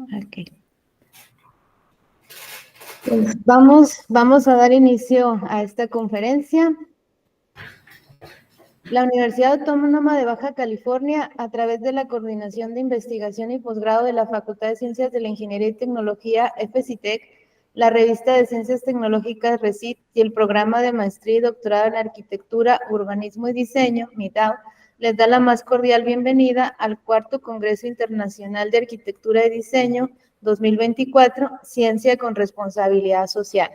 Ok. Pues vamos a dar inicio a esta conferencia. La Universidad Autónoma de Baja California, a través de la Coordinación de Investigación y Posgrado de la Facultad de Ciencias de la Ingeniería y Tecnología, FCITEC, la Revista de Ciencias Tecnológicas RECIT y el Programa de Maestría y Doctorado en Arquitectura, Urbanismo y Diseño, MIDAO, les da la más cordial bienvenida al cuarto Congreso Internacional de Arquitectura y Diseño 2024, Ciencia con Responsabilidad Social.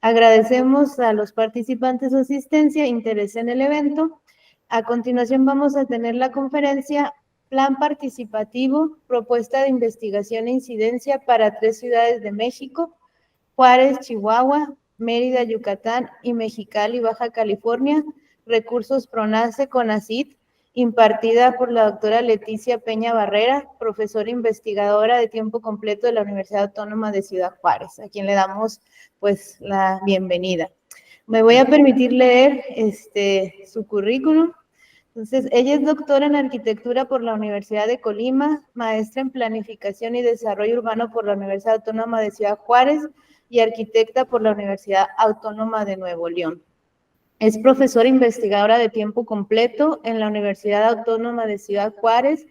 Agradecemos a los participantes su asistencia e interés en el evento. A continuación vamos a tener la conferencia Plan Participativo, Propuesta de Investigación e Incidencia para 3 ciudades de México, Juárez, Chihuahua, Mérida, Yucatán y Mexicali, Baja California, recursos PRONACE CONACYT, impartida por la doctora Leticia Peña Barrera, profesora investigadora de tiempo completo de la Universidad Autónoma de Ciudad Juárez, a quien le damos pues la bienvenida. Me voy a permitir leer su currículum. Entonces, ella es doctora en arquitectura por la Universidad de Colima, maestra en planificación y desarrollo urbano por la Universidad Autónoma de Ciudad Juárez y arquitecta por la Universidad Autónoma de Nuevo León. Es profesora investigadora de tiempo completo en la Universidad Autónoma de Ciudad Juárez,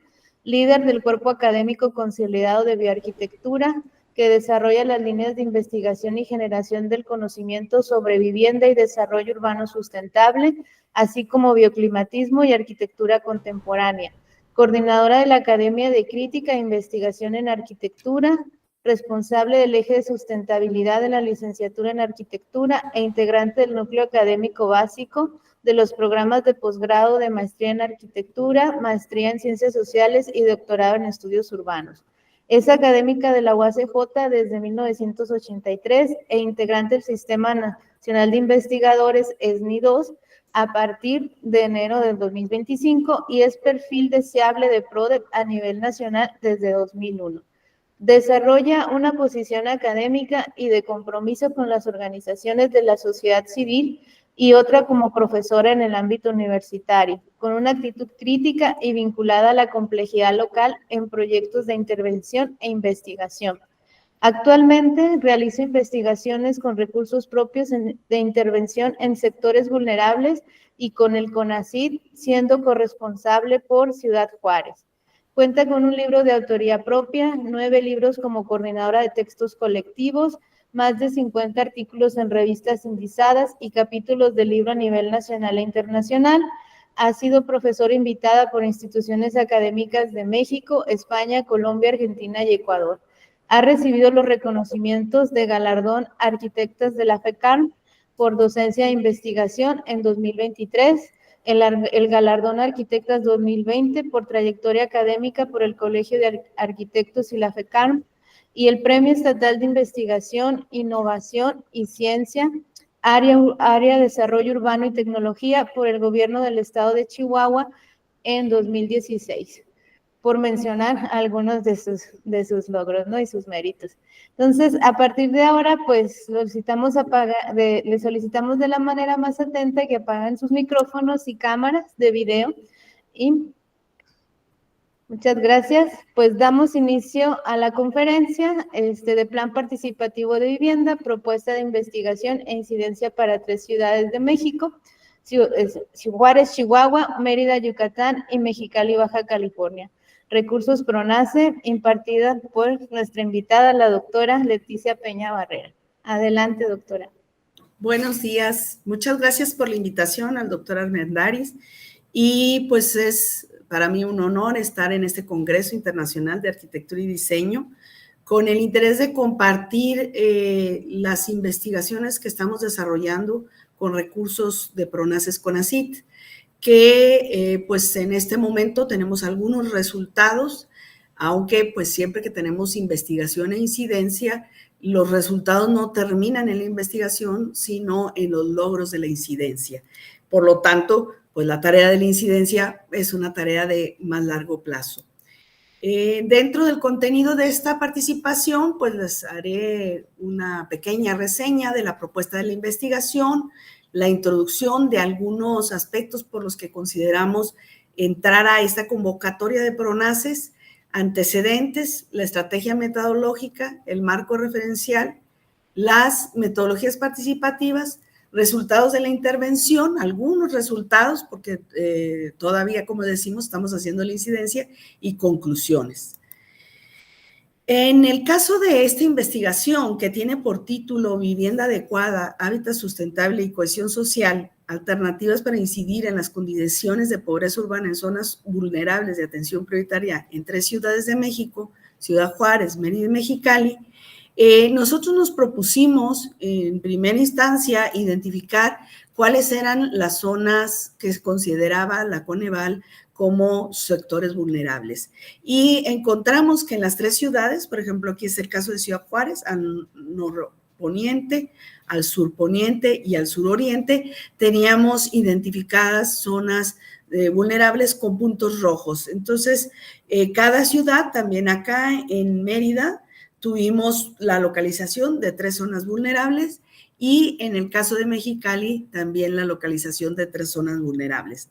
líder del cuerpo académico consolidado de bioarquitectura, que desarrolla las líneas de investigación y generación del conocimiento sobre vivienda y desarrollo urbano sustentable, así como bioclimatismo y arquitectura contemporánea, coordinadora de la Academia de Crítica e Investigación en Arquitectura, responsable del eje de sustentabilidad de la licenciatura en arquitectura e integrante del núcleo académico básico de los programas de posgrado de maestría en arquitectura, maestría en ciencias sociales y doctorado en estudios urbanos. Es académica de la UACJ desde 1983 e integrante del Sistema Nacional de Investigadores SNI2 a partir de enero del 2025 y es perfil deseable de PRODEP a nivel nacional desde 2001. Desarrolla una posición académica y de compromiso con las organizaciones de la sociedad civil y otra como profesora en el ámbito universitario, con una actitud crítica y vinculada a la complejidad local en proyectos de intervención e investigación. Actualmente realiza investigaciones con recursos propios de intervención en sectores vulnerables y con el CONACYT, siendo corresponsable por Ciudad Juárez. Cuenta con un libro de autoría propia, 9 libros como coordinadora de textos colectivos, más de 50 artículos en revistas indizadas y capítulos del libro a nivel nacional e internacional. Ha sido profesora invitada por instituciones académicas de México, España, Colombia, Argentina y Ecuador. Ha recibido los reconocimientos de galardón Arquitectas de la FECARM por docencia e investigación en 2023, el galardón Arquitectas 2020 por trayectoria académica por el Colegio de Arquitectos y la FECARM, y el Premio Estatal de Investigación, Innovación y Ciencia, área Desarrollo Urbano y Tecnología por el Gobierno del Estado de Chihuahua en 2016. Por mencionar algunos de sus logros, ¿no? Y sus méritos. Entonces, a partir de ahora, pues, les solicitamos de la manera más atenta que apaguen sus micrófonos y cámaras de video. Y muchas gracias. Pues damos inicio a la conferencia de Plan Participativo de Vivienda, Propuesta de Investigación e Incidencia para 3 ciudades de México, Juárez, Chihuahua, Mérida, Yucatán y Mexicali, Baja California. Recursos PRONACE, impartida por nuestra invitada, la doctora Leticia Peña Barrera. Adelante, doctora. Buenos días. Muchas gracias por la invitación al doctor Armendáriz. Y pues es para mí un honor estar en este Congreso Internacional de Arquitectura y Diseño con el interés de compartir las investigaciones que estamos desarrollando con recursos de PRONACE CONACYT, que pues en este momento tenemos algunos resultados, aunque pues siempre que tenemos investigación e incidencia, los resultados no terminan en la investigación, sino en los logros de la incidencia. Por lo tanto, pues la tarea de la incidencia es una tarea de más largo plazo. Dentro del contenido de esta participación, pues les haré una pequeña reseña de la propuesta de la investigación, la introducción de algunos aspectos por los que consideramos entrar a esta convocatoria de PRONACES, antecedentes, la estrategia metodológica, el marco referencial, las metodologías participativas, resultados de la intervención, algunos resultados, porque todavía, como decimos, estamos haciendo la incidencia, y conclusiones. En el caso de esta investigación, que tiene por título Vivienda adecuada, hábitat sustentable y cohesión social, alternativas para incidir en las condiciones de pobreza urbana en zonas vulnerables de atención prioritaria en 3 ciudades de México, Ciudad Juárez, Mérida y Mexicali, nosotros nos propusimos en primera instancia identificar cuáles eran las zonas que consideraba la Coneval como sectores vulnerables. Y encontramos que en las 3 ciudades, por ejemplo, aquí es el caso de Ciudad Juárez, al norponiente, al surponiente y al suroriente, teníamos identificadas zonas vulnerables con puntos rojos. Entonces, cada ciudad, también acá en Mérida, tuvimos la localización de 3 zonas vulnerables y en el caso de Mexicali también la localización de 3 zonas vulnerables.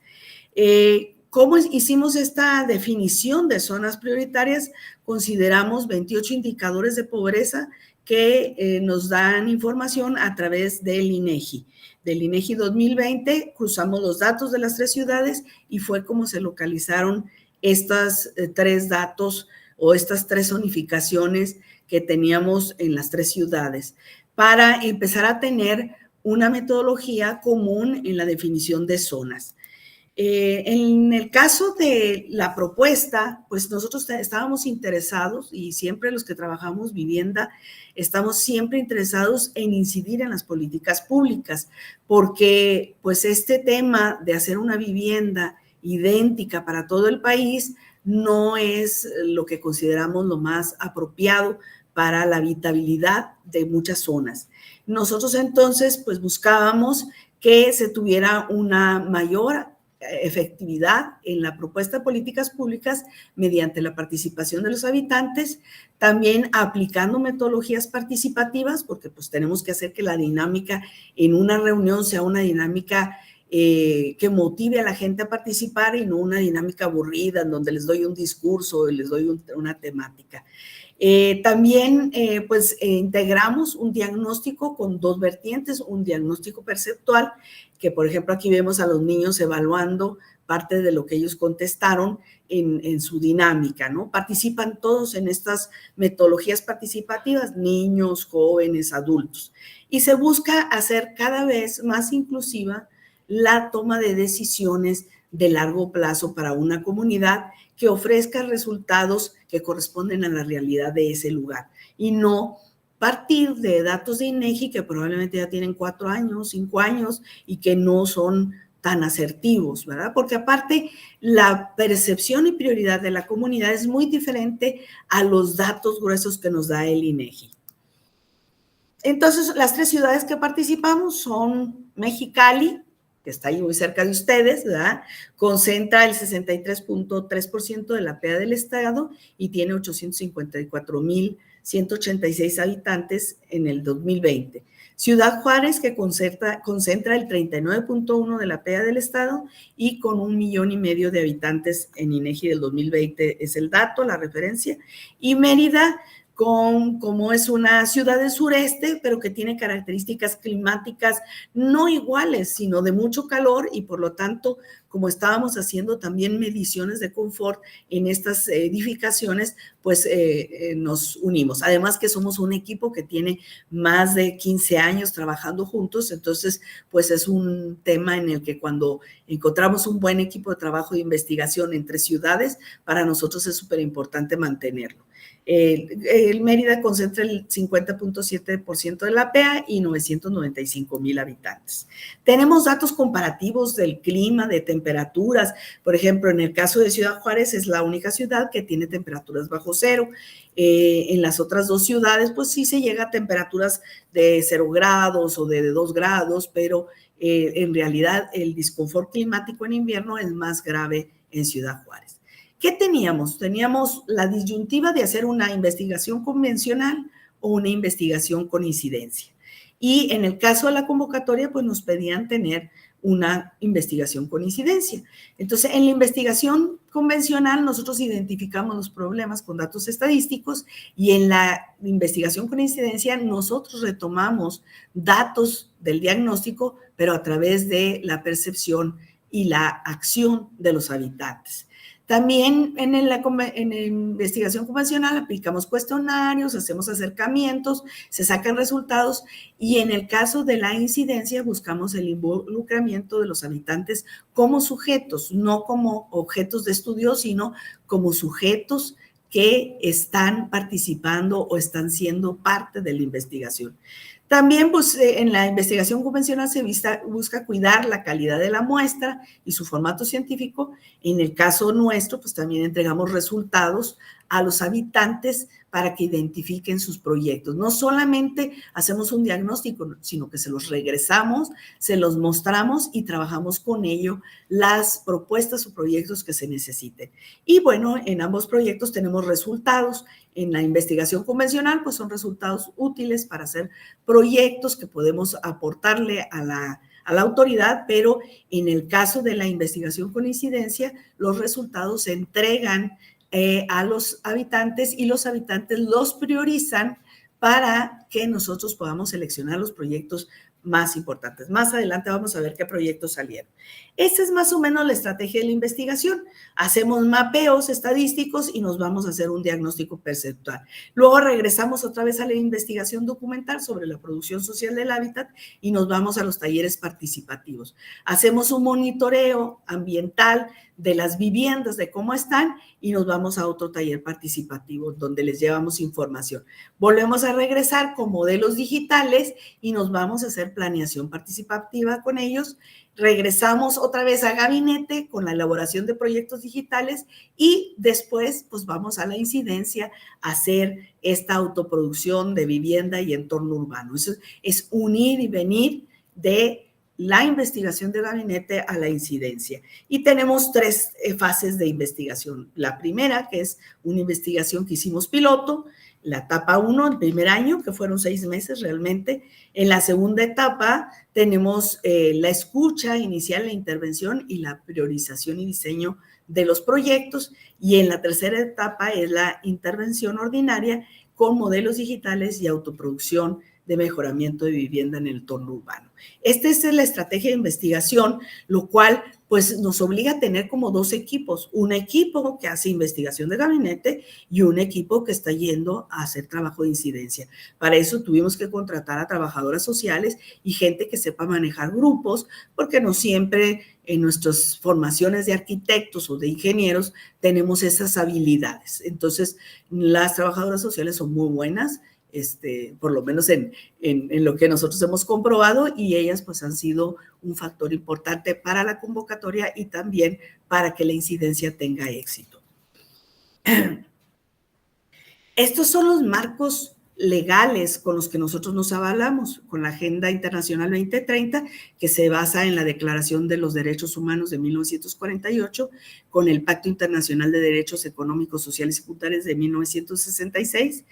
¿Cómo hicimos esta definición de zonas prioritarias? Consideramos 28 indicadores de pobreza que nos dan información a través del INEGI. Del INEGI 2020 cruzamos los datos de las 3 ciudades y fue como se localizaron estas 3 datos o estas 3 zonificaciones que teníamos en las 3 ciudades para empezar a tener una metodología común en la definición de zonas. En el caso de la propuesta, pues nosotros estábamos interesados, y siempre los que trabajamos vivienda, estamos siempre interesados en incidir en las políticas públicas, porque pues este tema de hacer una vivienda idéntica para todo el país no es lo que consideramos lo más apropiado para la habitabilidad de muchas zonas. Nosotros entonces pues buscábamos que se tuviera una mayor efectividad en la propuesta de políticas públicas mediante la participación de los habitantes, también aplicando metodologías participativas, porque pues tenemos que hacer que la dinámica en una reunión sea una dinámica que motive a la gente a participar y no una dinámica aburrida en donde les doy un discurso y les doy una temática. También integramos un diagnóstico con 2 vertientes, un diagnóstico perceptual, que por ejemplo aquí vemos a los niños evaluando parte de lo que ellos contestaron en su dinámica, ¿no? Participan todos en estas metodologías participativas, niños, jóvenes, adultos, y se busca hacer cada vez más inclusiva la toma de decisiones de largo plazo para una comunidad que ofrezca resultados que corresponden a la realidad de ese lugar y no partir de datos de INEGI que probablemente ya tienen 4 años, 5 años y que no son tan asertivos, ¿verdad? Porque aparte la percepción y prioridad de la comunidad es muy diferente a los datos gruesos que nos da el INEGI. Entonces, las 3 ciudades que participamos son Mexicali, que está ahí muy cerca de ustedes, ¿verdad? Concentra el 63.3% de la PEA del Estado y tiene 854,186 habitantes en el 2020. Ciudad Juárez, que concentra el 39.1% de la PEA del Estado y con 1,5 millones de habitantes en INEGI del 2020 es el dato, la referencia. Y Mérida, como es una ciudad del sureste, pero que tiene características climáticas no iguales, sino de mucho calor y por lo tanto, como estábamos haciendo también mediciones de confort en estas edificaciones, pues nos unimos. Además que somos un equipo que tiene más de 15 años trabajando juntos, entonces pues es un tema en el que cuando encontramos un buen equipo de trabajo de investigación entre ciudades, para nosotros es súper importante mantenerlo. El Mérida concentra el 50.7% de la PEA y 995,000 habitantes. Tenemos datos comparativos del clima, de temperaturas. Por ejemplo, en el caso de Ciudad Juárez es la única ciudad que tiene temperaturas bajo cero. En las otras 2 ciudades, pues sí se llega a temperaturas de 0 grados o de 2 grados, pero en realidad el disconfort climático en invierno es más grave en Ciudad Juárez. ¿Qué teníamos? Teníamos la disyuntiva de hacer una investigación convencional o una investigación con incidencia. Y en el caso de la convocatoria, pues nos pedían tener una investigación con incidencia. Entonces, en la investigación convencional nosotros identificamos los problemas con datos estadísticos y en la investigación con incidencia nosotros retomamos datos del diagnóstico, pero a través de la percepción y la acción de los habitantes. También en la investigación convencional aplicamos cuestionarios, hacemos acercamientos, se sacan resultados y en el caso de la incidencia buscamos el involucramiento de los habitantes como sujetos, no como objetos de estudio, sino como sujetos que están participando o están siendo parte de la investigación. También, pues, en la investigación convencional se busca cuidar la calidad de la muestra y su formato científico. En el caso nuestro, pues también entregamos resultados a los habitantes para que identifiquen sus proyectos. No solamente hacemos un diagnóstico, sino que se los regresamos, se los mostramos y trabajamos con ello las propuestas o proyectos que se necesiten. Y bueno, en ambos proyectos tenemos resultados. En la investigación convencional, pues son resultados útiles para hacer proyectos que podemos aportarle a la autoridad, pero en el caso de la investigación con incidencia, los resultados se entregan a los habitantes y los habitantes los priorizan para que nosotros podamos seleccionar los proyectos más importantes. Más adelante vamos a ver qué proyectos salieron. Esta es más o menos la estrategia de la investigación. Hacemos mapeos estadísticos y nos vamos a hacer un diagnóstico perceptual. Luego regresamos otra vez a la investigación documental sobre la producción social del hábitat y nos vamos a los talleres participativos. Hacemos un monitoreo ambiental de las viviendas, de cómo están, y nos vamos a otro taller participativo donde les llevamos información. Volvemos a regresar con modelos digitales y nos vamos a hacer planeación participativa con ellos. Regresamos otra vez a gabinete con la elaboración de proyectos digitales y después pues vamos a la incidencia a hacer esta autoproducción de vivienda y entorno urbano. Eso es unir y venir de la investigación de gabinete a la incidencia. Y tenemos tres fases de investigación. La primera, que es una investigación que hicimos piloto, la etapa 1, el primer año, que fueron 6 meses realmente. En la segunda etapa tenemos la escucha inicial, la intervención y la priorización y diseño de los proyectos. Y en la tercera etapa es la intervención ordinaria con modelos digitales y autoproducción de mejoramiento de vivienda en el entorno urbano. Esta es la estrategia de investigación, lo cual pues nos obliga a tener como 2 equipos, un equipo que hace investigación de gabinete y un equipo que está yendo a hacer trabajo de incidencia. Para eso tuvimos que contratar a trabajadoras sociales y gente que sepa manejar grupos, porque no siempre en nuestras formaciones de arquitectos o de ingenieros tenemos esas habilidades. Entonces, las trabajadoras sociales son muy buenas, por lo menos en lo que nosotros hemos comprobado, y ellas pues han sido un factor importante para la convocatoria y también para que la incidencia tenga éxito. Estos son los marcos legales con los que nosotros nos avalamos, con la Agenda Internacional 2030, que se basa en la Declaración de los Derechos Humanos de 1948, con el Pacto Internacional de Derechos Económicos, Sociales y Culturales de 1966,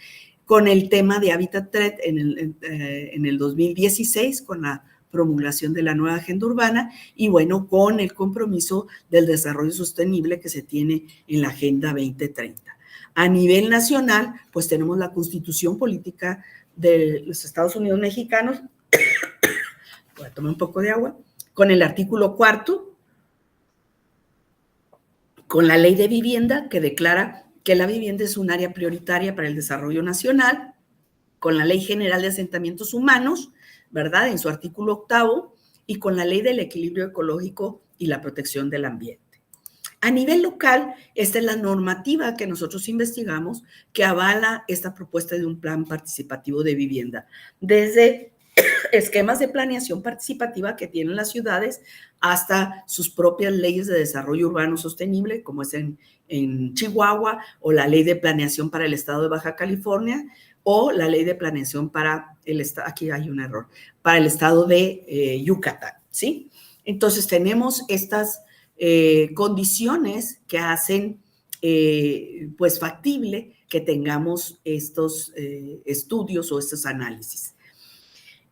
con el tema de Habitat Threat en el 2016, con la promulgación de la nueva agenda urbana y bueno, con el compromiso del desarrollo sostenible que se tiene en la Agenda 2030. A nivel nacional, pues tenemos la Constitución Política de los Estados Unidos Mexicanos, voy a tomar un poco de agua, con el artículo 4, con la Ley de Vivienda que declara que la vivienda es un área prioritaria para el desarrollo nacional, con la Ley General de Asentamientos Humanos, ¿verdad?, en su artículo 8, y con la Ley del Equilibrio Ecológico y la Protección del Ambiente. A nivel local, esta es la normativa que nosotros investigamos que avala esta propuesta de un plan participativo de vivienda, desde esquemas de planeación participativa que tienen las ciudades hasta sus propias leyes de desarrollo urbano sostenible, como es en Chihuahua, o la ley de planeación para el estado de Baja California, o la ley de planeación para el estado, aquí hay un error, para el estado de Yucatán, ¿sí? Entonces tenemos estas condiciones que hacen pues factible que tengamos estos estudios o estos análisis.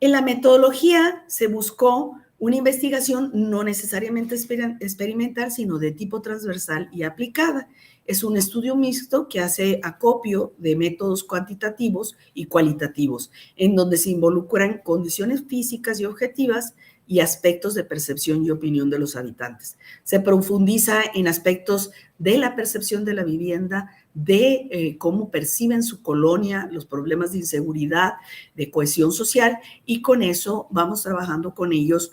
En la metodología se buscó Una investigación no necesariamente experimental, sino de tipo transversal y aplicada. Es un estudio mixto que hace acopio de métodos cuantitativos y cualitativos, en donde se involucran condiciones físicas y objetivas y aspectos de percepción y opinión de los habitantes. Se profundiza en aspectos de la percepción de la vivienda, de cómo perciben su colonia, los problemas de inseguridad, de cohesión social, y con eso vamos trabajando con ellos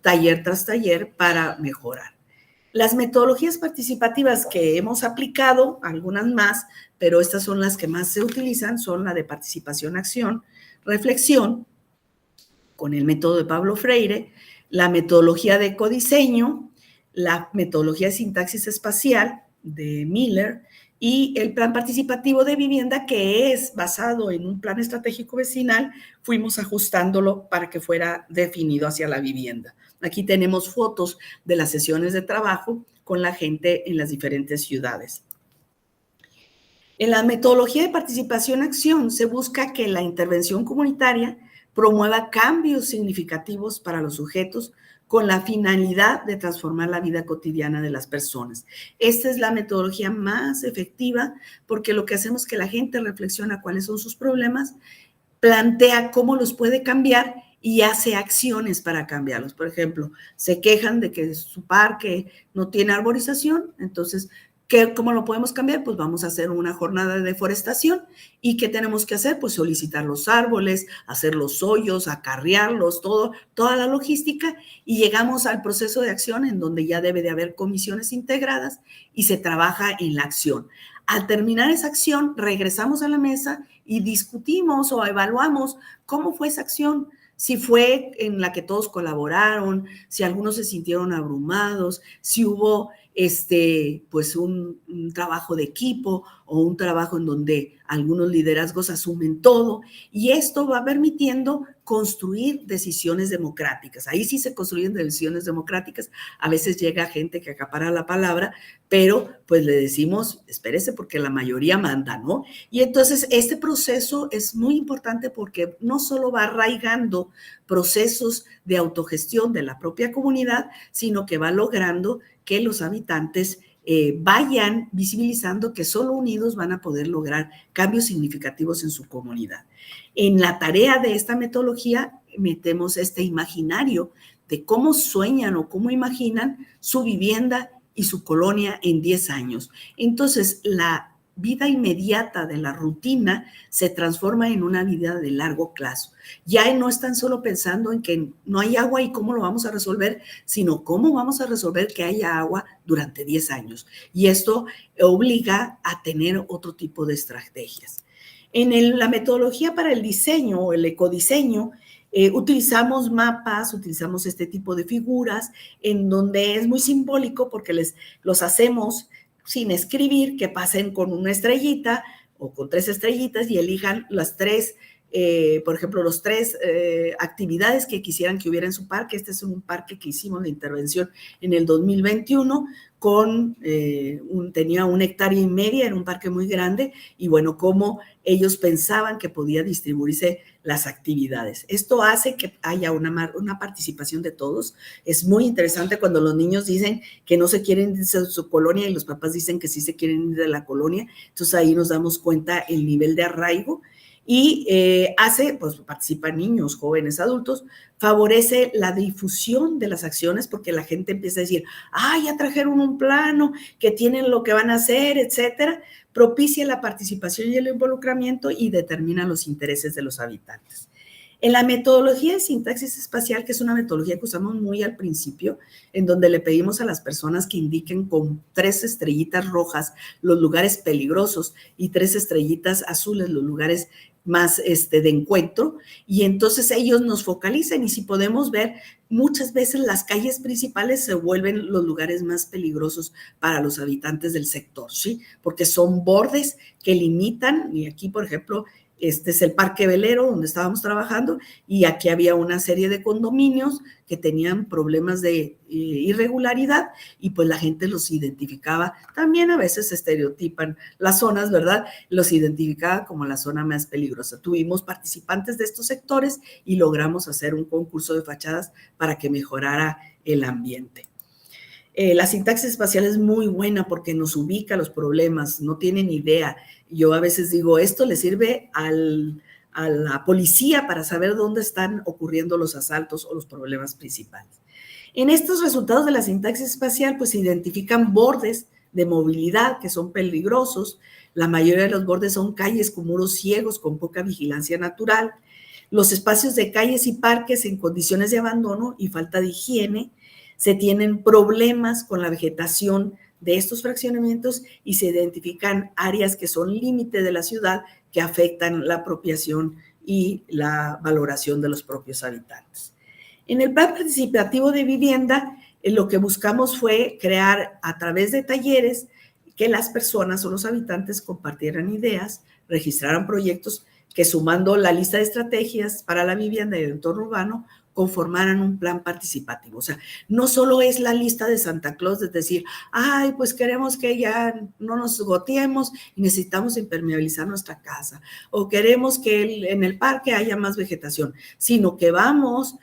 taller tras taller para mejorar. Las metodologías participativas que hemos aplicado, algunas más, pero estas son las que más se utilizan, son la de participación, acción, reflexión, con el método de Pablo Freire, la metodología de ecodiseño, la metodología de sintaxis espacial de Miller y el plan participativo de vivienda, que es basado en un plan estratégico vecinal, fuimos ajustándolo para que fuera definido hacia la vivienda. Aquí tenemos fotos de las sesiones de trabajo con la gente en las diferentes ciudades. En la metodología de participación-acción se busca que la intervención comunitaria promueva cambios significativos para los sujetos con la finalidad de transformar la vida cotidiana de las personas. Esta es la metodología más efectiva porque lo que hacemos es que la gente reflexiona cuáles son sus problemas, plantea cómo los puede cambiar y hace acciones para cambiarlos. Por ejemplo, se quejan de que su parque no tiene arborización, entonces, ¿cómo lo podemos cambiar? Pues vamos a hacer una jornada de deforestación. ¿Y qué tenemos que hacer? Pues solicitar los árboles, hacer los hoyos, acarrearlos, toda la logística, y llegamos al proceso de acción en donde ya debe de haber comisiones integradas y se trabaja en la acción. Al terminar esa acción, regresamos a la mesa y discutimos o evaluamos cómo fue esa acción, si fue en la que todos colaboraron, si algunos se sintieron abrumados, si hubo pues un trabajo de equipo o un trabajo en donde algunos liderazgos asumen todo, y esto va permitiendo construir decisiones democráticas. Ahí sí se construyen decisiones democráticas. A veces llega gente que acapara la palabra, pero pues le decimos, espérese porque la mayoría manda, ¿no? Y entonces este proceso es muy importante porque no solo va arraigando procesos de autogestión de la propia comunidad, sino que va logrando que los habitantes vayan visibilizando que solo unidos van a poder lograr cambios significativos en su comunidad. En la tarea de esta metodología metemos este imaginario de cómo sueñan o cómo imaginan su vivienda y su colonia en 10 años. Entonces, la vida inmediata de la rutina se transforma en una vida de largo plazo. Ya no están solo pensando en que no hay agua y cómo lo vamos a resolver, sino cómo vamos a resolver que haya agua durante 10 años. Y esto obliga a tener otro tipo de estrategias. En la metodología para el diseño o el ecodiseño, utilizamos mapas, utilizamos este tipo de figuras en donde es muy simbólico porque los hacemos sin escribir, que pasen con una estrellita o con 3 estrellitas y elijan las 3, por ejemplo, los 3 actividades que quisieran que hubiera en su parque. Este es un parque que hicimos de intervención en el 2021 tenía 1,5 hectáreas, era un parque muy grande, y bueno, cómo ellos pensaban que podía distribuirse las actividades. Esto hace que haya una participación de todos. Es muy interesante cuando los niños dicen que no se quieren ir de su colonia y los papás dicen que sí se quieren ir de la colonia. Entonces ahí nos damos cuenta el nivel de arraigo. Y pues participan niños, jóvenes, adultos, favorece la difusión de las acciones porque la gente empieza a decir, ya trajeron un plano, que tienen lo que van a hacer, etcétera, propicia la participación y el involucramiento y determina los intereses de los habitantes. En la metodología de sintaxis espacial, que es una metodología que usamos muy al principio, en donde le pedimos a las personas que indiquen con 3 estrellitas rojas los lugares peligrosos y 3 estrellitas azules los lugares más de encuentro, y entonces ellos nos focalicen, y si podemos ver, muchas veces las calles principales se vuelven los lugares más peligrosos para los habitantes del sector, ¿sí? Porque son bordes que limitan, y aquí, por ejemplo, Este es el Parque Velero, donde estábamos trabajando, y aquí había una serie de condominios que tenían problemas de irregularidad, y pues la gente los identificaba. También a veces estereotipan las zonas, ¿verdad? Los identificaba como la zona más peligrosa. Tuvimos participantes de estos sectores y logramos hacer un concurso de fachadas para que mejorara el ambiente. La sintaxis espacial es muy buena porque nos ubica los problemas, no tienen idea. Yo a veces digo, esto le sirve a la policía para saber dónde están ocurriendo los asaltos o los problemas principales. En estos resultados de la sintaxis espacial, pues se identifican bordes de movilidad que son peligrosos. La mayoría de los bordes son calles con muros ciegos, con poca vigilancia natural. Los espacios de calles y parques en condiciones de abandono y falta de higiene. Se tienen problemas con la vegetación de estos fraccionamientos y se identifican áreas que son límite de la ciudad que afectan la apropiación y la valoración de los propios habitantes. En el plan participativo de vivienda, lo que buscamos fue crear a través de talleres que las personas o los habitantes compartieran ideas, registraran proyectos que, sumando la lista de estrategias para la vivienda y el entorno urbano, conformaran un plan participativo. O sea, no solo es la lista de Santa Claus de decir, ay, pues queremos que ya no nos goteemos y necesitamos impermeabilizar nuestra casa, o queremos que en el parque haya más vegetación, sino que vamos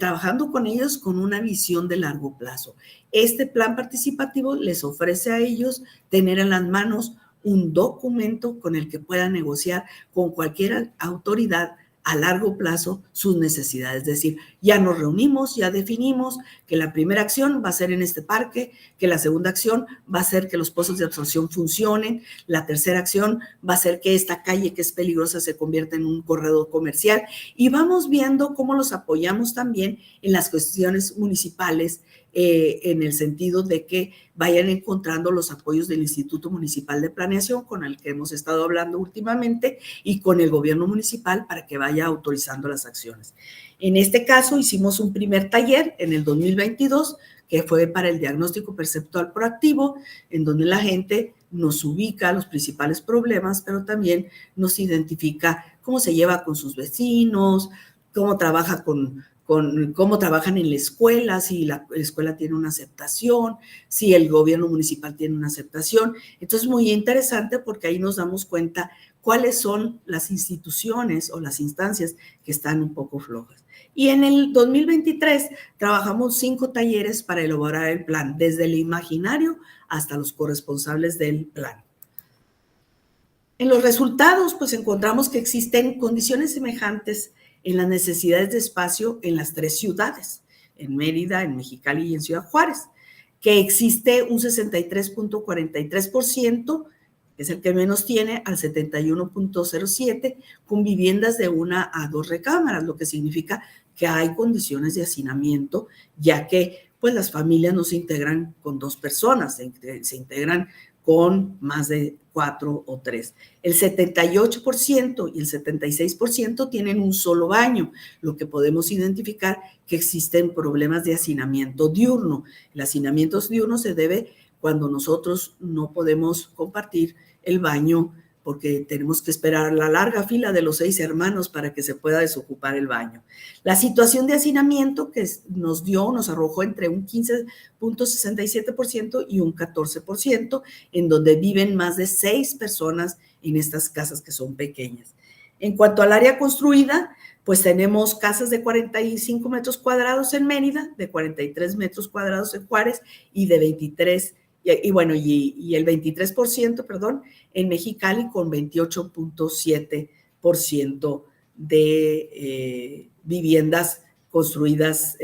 trabajando con ellos con una visión de largo plazo. Este plan participativo les ofrece a ellos tener en las manos un documento con el que puedan negociar con cualquier autoridad a largo plazo sus necesidades. Es decir, ya nos reunimos, ya definimos que la primera acción va a ser en este parque, que la segunda acción va a ser que los pozos de absorción funcionen, la tercera acción va a ser que esta calle que es peligrosa se convierta en un corredor comercial, y vamos viendo cómo los apoyamos también en las cuestiones municipales, en el sentido de que vayan encontrando los apoyos del Instituto Municipal de Planeación, con el que hemos estado hablando últimamente, y con el gobierno municipal para que vaya autorizando las acciones. En este caso hicimos un primer taller en el 2022, que fue para el diagnóstico perceptual proactivo, en donde la gente nos ubica los principales problemas, pero también nos identifica cómo se lleva con sus vecinos, cómo trabaja con cómo trabajan en la escuela, si la escuela tiene una aceptación, si el gobierno municipal tiene una aceptación. Entonces, muy interesante porque ahí nos damos cuenta cuáles son las instituciones o las instancias que están un poco flojas. Y en el 2023 trabajamos 5 talleres para elaborar el plan, desde el imaginario hasta los corresponsables del plan. En los resultados, pues encontramos que existen condiciones semejantes en las necesidades de espacio en las 3 ciudades, en Mérida, en Mexicali y en Ciudad Juárez, que existe un 63.43%, que es el que menos tiene, al 71.07%, con viviendas de 1 a 2 recámaras, lo que significa que hay condiciones de hacinamiento, ya que pues las familias no se integran con 2 personas, se integran con más de 4 o 3. El 78% y el 76% tienen un solo baño, lo que podemos identificar que existen problemas de hacinamiento diurno. El hacinamiento diurno se debe cuando nosotros no podemos compartir el baño porque tenemos que esperar la larga fila de los 6 hermanos para que se pueda desocupar el baño. La situación de hacinamiento que nos arrojó entre un 15.67% y un 14%, en donde viven más de 6 personas en estas casas que son pequeñas. En cuanto al área construida, pues tenemos casas de 45 metros cuadrados en Mérida, de 43 metros cuadrados en Juárez y de 23 y el 23%, perdón, en Mexicali con 28.7% de viviendas construidas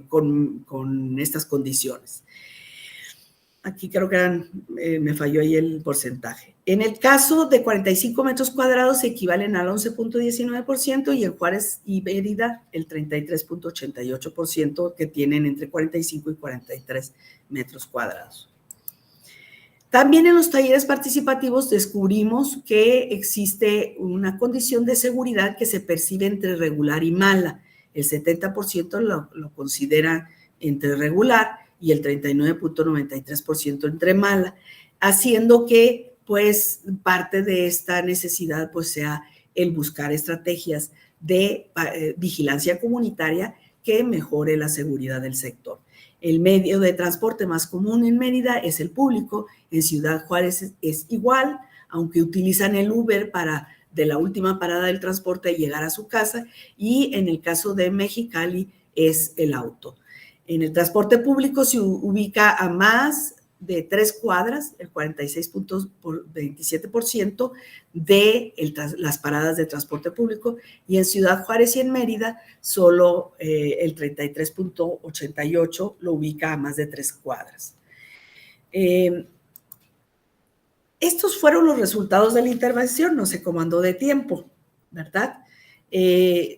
con estas condiciones. Aquí creo que me falló ahí el porcentaje. En el caso de 45 metros cuadrados se equivalen al 11.19% y en Juárez y Mérida el 33.88% que tienen entre 45 y 43 metros cuadrados. También en los talleres participativos descubrimos que existe una condición de seguridad que se percibe entre regular y mala. El 70% lo considera entre regular y el 39.93% entre mala, haciendo que pues parte de esta necesidad pues sea el buscar estrategias de vigilancia comunitaria que mejore la seguridad del sector. El medio de transporte más común en Mérida es el público, en Ciudad Juárez es igual, aunque utilizan el Uber para de la última parada del transporte llegar a su casa, y en el caso de Mexicali es el auto. En el transporte público se ubica a más de 3 cuadras, el 46.27% de las paradas de transporte público, y en Ciudad Juárez y en Mérida solo el 33.88% lo ubica a más de 3 cuadras. Estos fueron los resultados de la intervención, no sé cómo andó de tiempo, ¿verdad?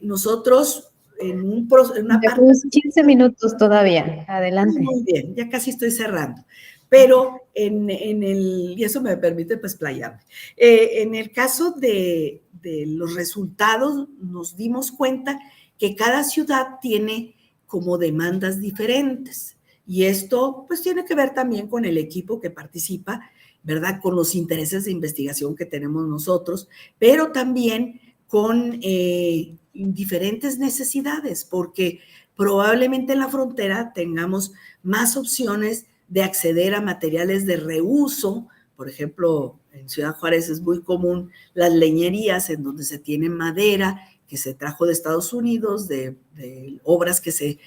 Nosotros en una parte... 15 minutos todavía, adelante. Muy bien, ya casi estoy cerrando, pero y eso me permite pues playarme. En el caso de los resultados nos dimos cuenta que cada ciudad tiene como demandas diferentes, y esto pues tiene que ver también con el equipo que participa, ¿verdad? Con los intereses de investigación que tenemos nosotros, pero también con diferentes necesidades, porque probablemente en la frontera tengamos más opciones de acceder a materiales de reuso. Por ejemplo, en Ciudad Juárez es muy común las leñerías, en donde se tiene madera que se trajo de Estados Unidos, de obras que se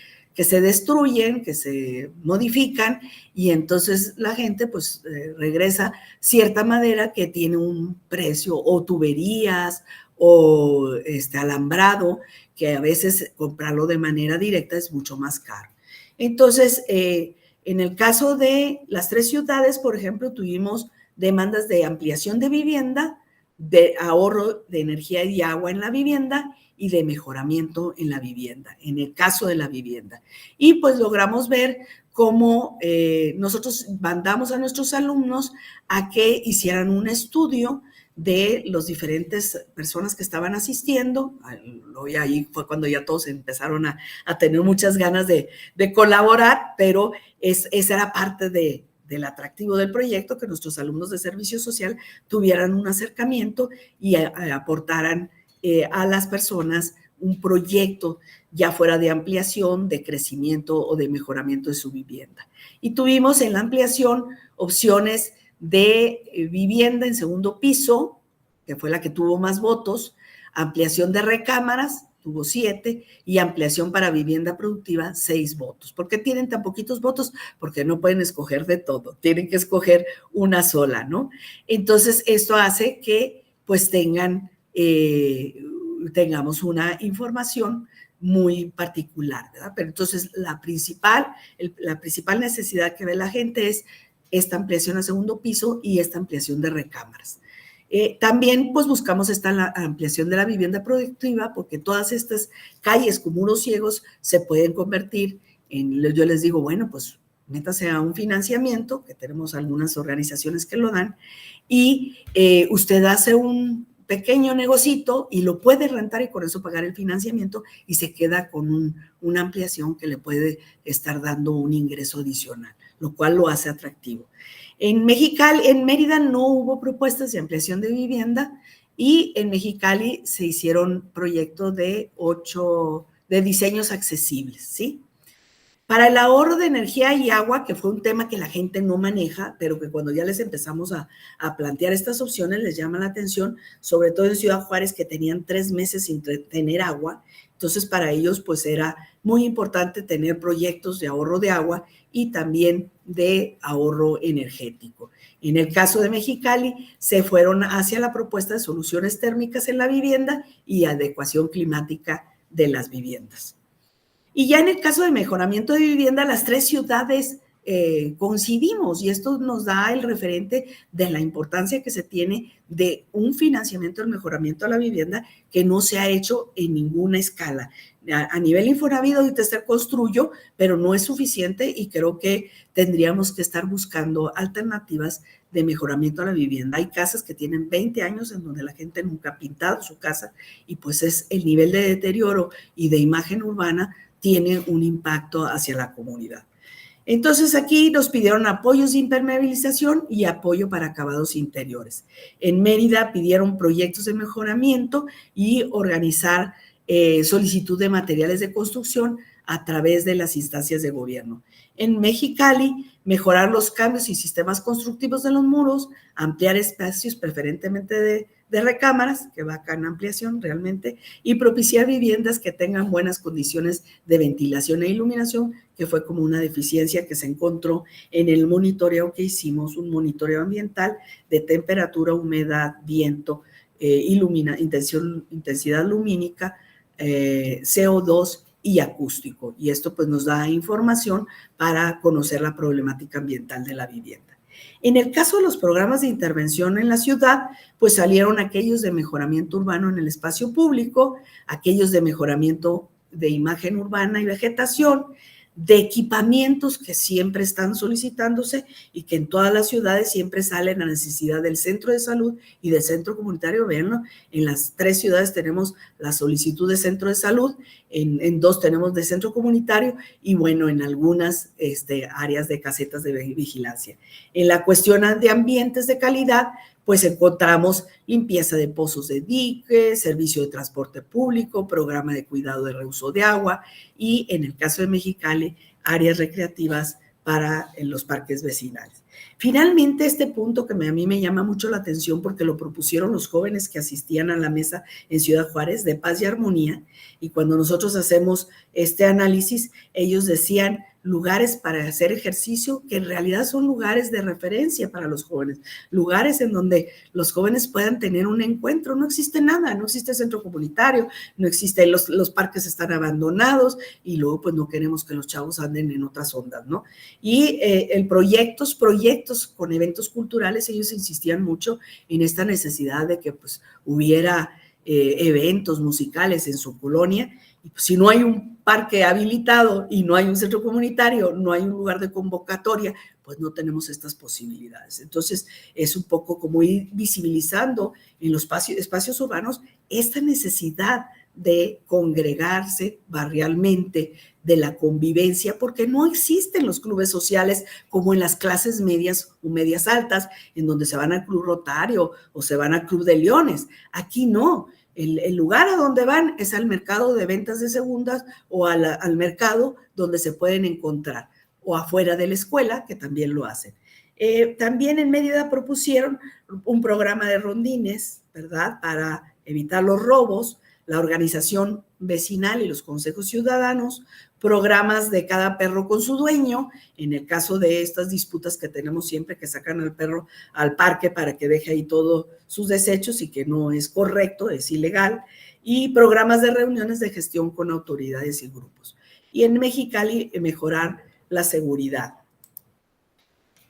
destruyen, que se modifican, y entonces la gente pues regresa cierta madera que tiene un precio, o tuberías, o alambrado, que a veces comprarlo de manera directa es mucho más caro. Entonces, en el caso de las 3 ciudades, por ejemplo, tuvimos demandas de ampliación de vivienda, de ahorro de energía y agua en la vivienda, y de mejoramiento en la vivienda, en el caso de la vivienda. Y pues logramos ver cómo nosotros mandamos a nuestros alumnos a que hicieran un estudio de las diferentes personas que estaban asistiendo. Y ahí fue cuando ya todos empezaron a tener muchas ganas de colaborar, pero esa era parte del atractivo del proyecto, que nuestros alumnos de servicio social tuvieran un acercamiento y aportaran a las personas un proyecto, ya fuera de ampliación, de crecimiento o de mejoramiento de su vivienda. Y tuvimos en la ampliación opciones de vivienda en segundo piso, que fue la que tuvo más votos, ampliación de recámaras, tuvo 7, y ampliación para vivienda productiva, 6 votos. ¿Por qué tienen tan poquitos votos? Porque no pueden escoger de todo, tienen que escoger una sola, ¿no? Entonces, esto hace que pues tengamos una información muy particular, ¿verdad? Pero entonces la principal necesidad que ve la gente es esta ampliación a segundo piso y esta ampliación de recámaras. También pues buscamos esta ampliación de la vivienda productiva, porque todas estas calles con muros ciegos se pueden convertir yo les digo, bueno, pues métase a un financiamiento, que tenemos algunas organizaciones que lo dan, y usted hace un pequeño negocito y lo puede rentar, y con eso pagar el financiamiento, y se queda con una ampliación que le puede estar dando un ingreso adicional, lo cual lo hace atractivo. En Mérida no hubo propuestas de ampliación de vivienda, y en Mexicali se hicieron proyectos de 8 de diseños accesibles, ¿sí? Para el ahorro de energía y agua, que fue un tema que la gente no maneja, pero que cuando ya les empezamos a plantear estas opciones les llama la atención, sobre todo en Ciudad Juárez, que tenían 3 meses sin tener agua. Entonces, para ellos pues era muy importante tener proyectos de ahorro de agua y también de ahorro energético. En el caso de Mexicali, se fueron hacia la propuesta de soluciones térmicas en la vivienda y adecuación climática de las viviendas. Y ya en el caso de mejoramiento de vivienda, las 3 ciudades coincidimos, y esto nos da el referente de la importancia que se tiene de un financiamiento del mejoramiento a la vivienda que no se ha hecho en ninguna escala. A nivel Infonavit ahorita se construyó, pero no es suficiente, y creo que tendríamos que estar buscando alternativas de mejoramiento a la vivienda. Hay casas que tienen 20 años en donde la gente nunca ha pintado su casa, y pues es el nivel de deterioro y de imagen urbana tiene un impacto hacia la comunidad. Entonces aquí nos pidieron apoyos de impermeabilización y apoyo para acabados interiores. En Mérida pidieron proyectos de mejoramiento y organizar solicitud de materiales de construcción a través de las instancias de gobierno. En Mexicali, mejorar los cambios y sistemas constructivos de los muros, ampliar espacios preferentemente de recámaras, que va acá en ampliación realmente, y propiciar viviendas que tengan buenas condiciones de ventilación e iluminación, que fue como una deficiencia que se encontró en el monitoreo que hicimos, un monitoreo ambiental de temperatura, humedad, viento, intensidad lumínica, CO2 y acústico. Y esto pues nos da información para conocer la problemática ambiental de la vivienda. En el caso de los programas de intervención en la ciudad, pues salieron aquellos de mejoramiento urbano en el espacio público, aquellos de mejoramiento de imagen urbana y vegetación, de equipamientos que siempre están solicitándose y que en todas las ciudades siempre sale la necesidad del centro de salud y del centro comunitario. Veanlo, en las 3 ciudades tenemos la solicitud de centro de salud, en 2 tenemos de centro comunitario y bueno, en algunas áreas de casetas de vigilancia. En la cuestión de ambientes de calidad, pues encontramos limpieza de pozos de dique, servicio de transporte público, programa de cuidado de reuso de agua y en el caso de Mexicali, áreas recreativas para los parques vecinales. Finalmente, este punto que a mí me llama mucho la atención porque lo propusieron los jóvenes que asistían a la mesa en Ciudad Juárez de Paz y Armonía, y cuando nosotros hacemos este análisis, ellos decían lugares para hacer ejercicio que en realidad son lugares de referencia para los jóvenes, lugares en donde los jóvenes puedan tener un encuentro. No existe nada, no existe centro comunitario, no existe, los parques están abandonados y luego pues no queremos que los chavos anden en otras ondas, ¿no? Y proyectos con eventos culturales, ellos insistían mucho en esta necesidad de que pues hubiera eventos musicales en su colonia. Y pues, si no hay un parque habilitado y no hay un centro comunitario, no hay un lugar de convocatoria, pues no tenemos estas posibilidades. Entonces, es un poco como ir visibilizando en los espacios urbanos esta necesidad de congregarse barrialmente, de la convivencia, porque no existen los clubes sociales como en las clases medias o medias altas, en donde se van al Club Rotario o se van al Club de Leones. Aquí no. El lugar a donde van es al mercado de ventas de segundas o al mercado donde se pueden encontrar, o afuera de la escuela, que también lo hacen. También en Mérida propusieron un programa de rondines, ¿verdad?, para evitar los robos, la organización vecinal y los consejos ciudadanos, programas de cada perro con su dueño, en el caso de estas disputas que tenemos siempre, que sacan al perro al parque para que deje ahí todos sus desechos y que no es correcto, es ilegal, y programas de reuniones de gestión con autoridades y grupos. Y en Mexicali, mejorar la seguridad.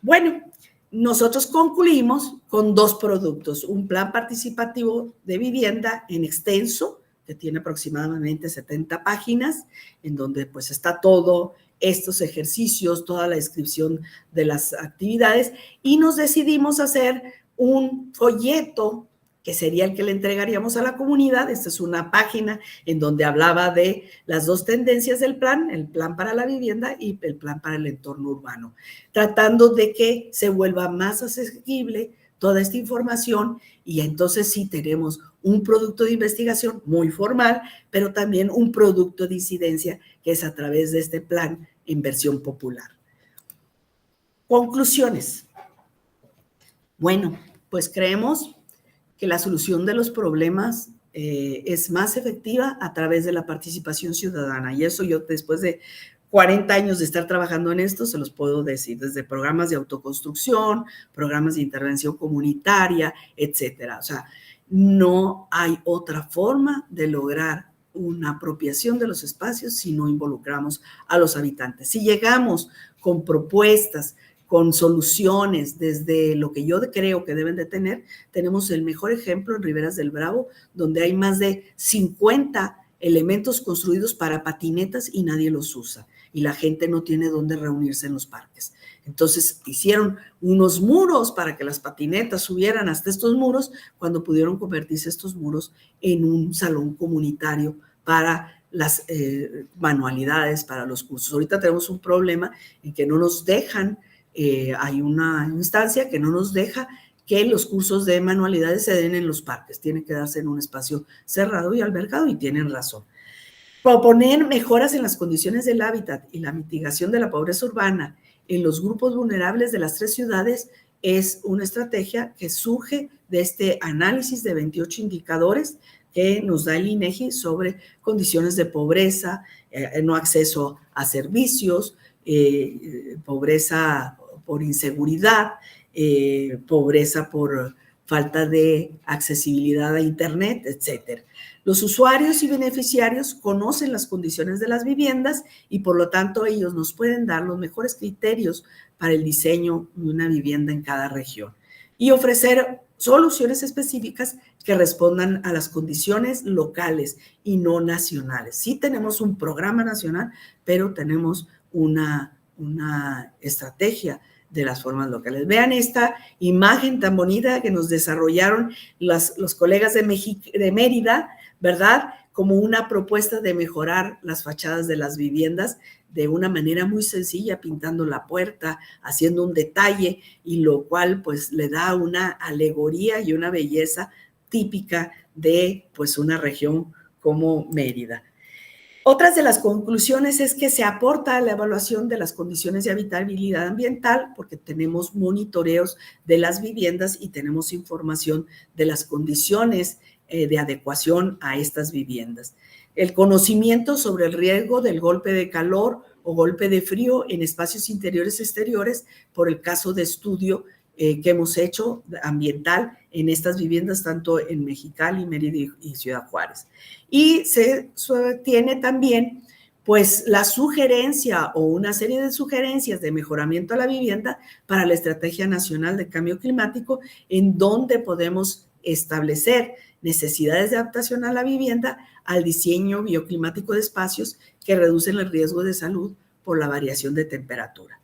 Bueno, nosotros concluimos con 2 productos, un plan participativo de vivienda en extenso, que tiene aproximadamente 70 páginas, en donde pues está todo estos ejercicios, toda la descripción de las actividades, y nos decidimos hacer un folleto que sería el que le entregaríamos a la comunidad. Esta es una página en donde hablaba de las 2 tendencias del plan, el plan para la vivienda y el plan para el entorno urbano, tratando de que se vuelva más asequible toda esta información, y entonces sí tenemos un producto de investigación muy formal, pero también un producto de incidencia que es a través de este plan en versión popular. Conclusiones. Bueno, pues creemos que la solución de los problemas es más efectiva a través de la participación ciudadana, y eso yo después de 40 años de estar trabajando en esto se los puedo decir, desde programas de autoconstrucción, programas de intervención comunitaria, etcétera. O sea, no hay otra forma de lograr una apropiación de los espacios si no involucramos a los habitantes. Si llegamos con propuestas, con soluciones desde lo que yo creo que deben de tener, tenemos el mejor ejemplo en Riberas del Bravo, donde hay más de 50 elementos construidos para patinetas y nadie los usa, y la gente no tiene dónde reunirse en los parques. Entonces hicieron unos muros para que las patinetas subieran hasta estos muros, cuando pudieron convertirse estos muros en un salón comunitario para las manualidades para los cursos. Ahorita tenemos un problema en que no nos dejan, hay una instancia que no nos deja que los cursos de manualidades se den en los parques, tienen que darse en un espacio cerrado y albergado, y tienen razón. Proponer mejoras en las condiciones del hábitat y la mitigación de la pobreza urbana en los grupos vulnerables de las 3 ciudades es una estrategia que surge de este análisis de 28 indicadores que nos da el INEGI sobre condiciones de pobreza, no acceso a servicios, pobreza por inseguridad, pobreza por falta de accesibilidad a Internet, etcétera. Los usuarios y beneficiarios conocen las condiciones de las viviendas y por lo tanto ellos nos pueden dar los mejores criterios para el diseño de una vivienda en cada región y ofrecer soluciones específicas que respondan a las condiciones locales y no nacionales. Sí tenemos un programa nacional, pero tenemos una estrategia de las formas locales. Vean esta imagen tan bonita que nos desarrollaron los colegas de Mérida, ¿verdad? Como una propuesta de mejorar las fachadas de las viviendas de una manera muy sencilla, pintando la puerta, haciendo un detalle, y lo cual pues le da una alegoría y una belleza típica de pues una región como Mérida. Otras de las conclusiones es que se aporta a la evaluación de las condiciones de habitabilidad ambiental porque tenemos monitoreos de las viviendas y tenemos información de las condiciones de adecuación a estas viviendas. El conocimiento sobre el riesgo del golpe de calor o golpe de frío en espacios interiores y exteriores por el caso de estudio que hemos hecho ambiental en estas viviendas, tanto en Mexicali, Mérida y Ciudad Juárez. Y se tiene también pues la sugerencia o una serie de sugerencias de mejoramiento a la vivienda para la Estrategia Nacional de Cambio Climático, en donde podemos establecer necesidades de adaptación a la vivienda, al diseño bioclimático de espacios que reducen el riesgo de salud por la variación de temperatura.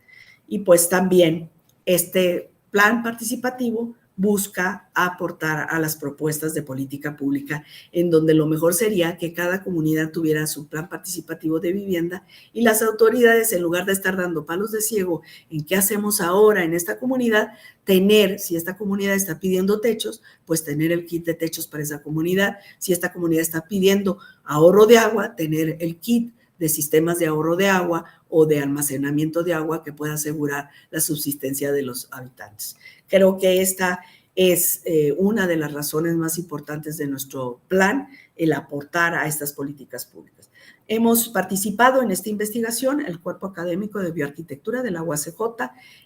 Y pues también este plan participativo busca aportar a las propuestas de política pública, en donde lo mejor sería que cada comunidad tuviera su plan participativo de vivienda y las autoridades, en lugar de estar dando palos de ciego en qué hacemos ahora en esta comunidad, tener, si esta comunidad está pidiendo techos, pues tener el kit de techos para esa comunidad. Si esta comunidad está pidiendo ahorro de agua, tener el kit de sistemas de ahorro de agua o de almacenamiento de agua que pueda asegurar la subsistencia de los habitantes. Creo que esta es una de las razones más importantes de nuestro plan, el aportar a estas políticas públicas. Hemos participado en esta investigación el Cuerpo Académico de Bioarquitectura de la UACJ,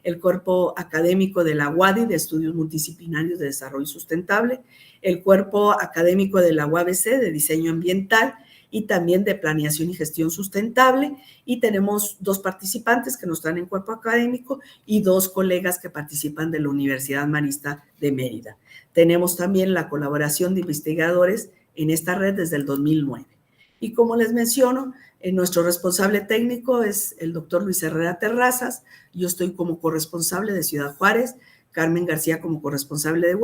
el Cuerpo Académico de la UADY de Estudios Multidisciplinarios de Desarrollo Sustentable, el Cuerpo Académico de la UABC de Diseño Ambiental y también de Planeación y Gestión Sustentable, y tenemos 2 participantes que no están en cuerpo académico y 2 colegas que participan de la Universidad Marista de Mérida. Tenemos también la colaboración de investigadores en esta red desde el 2009. Y como les menciono, nuestro responsable técnico es el doctor Luis Herrera Terrazas, yo estoy como corresponsable de Ciudad Juárez, Carmen García como corresponsable de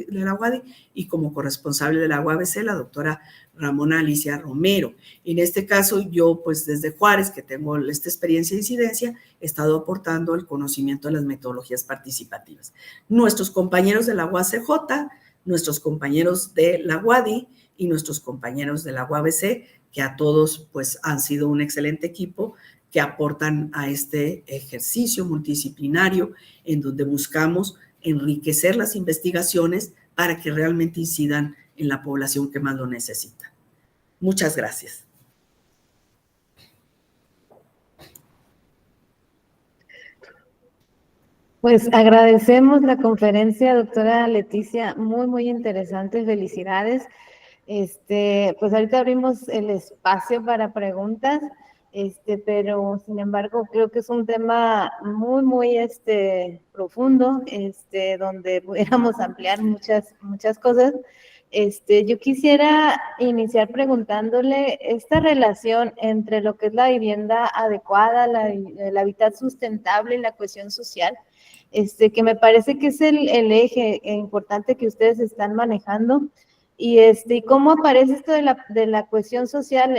la UADY y como corresponsable de la UABC, la doctora Ramona Alicia Romero. En este caso, yo pues desde Juárez, que tengo esta experiencia de incidencia, he estado aportando el conocimiento de las metodologías participativas. Nuestros compañeros de la UACJ, nuestros compañeros de la UADY y nuestros compañeros de la UABC, que a todos pues han sido un excelente equipo, que aportan a este ejercicio multidisciplinario en donde buscamos enriquecer las investigaciones para que realmente incidan en la población que más lo necesita. Muchas gracias. Pues agradecemos la conferencia, doctora Leticia, muy interesante, felicidades. Pues ahorita abrimos el espacio para preguntas, pero sin embargo creo que es un tema muy profundo, donde pudiéramos ampliar muchas cosas. Yo quisiera iniciar preguntándole esta relación entre lo que es la vivienda adecuada, el hábitat sustentable y la cohesión social, que me parece que es el eje importante que ustedes están manejando. Y cómo aparece esto de la cohesión social,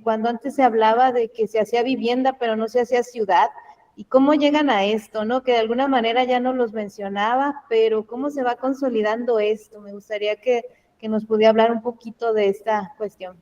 cuando antes se hablaba de que se hacía vivienda, pero no se hacía ciudad, y cómo llegan a esto, ¿no? Que de alguna manera ya no los mencionaba, pero cómo se va consolidando esto. Me gustaría que nos pudiera hablar un poquito de esta cuestión.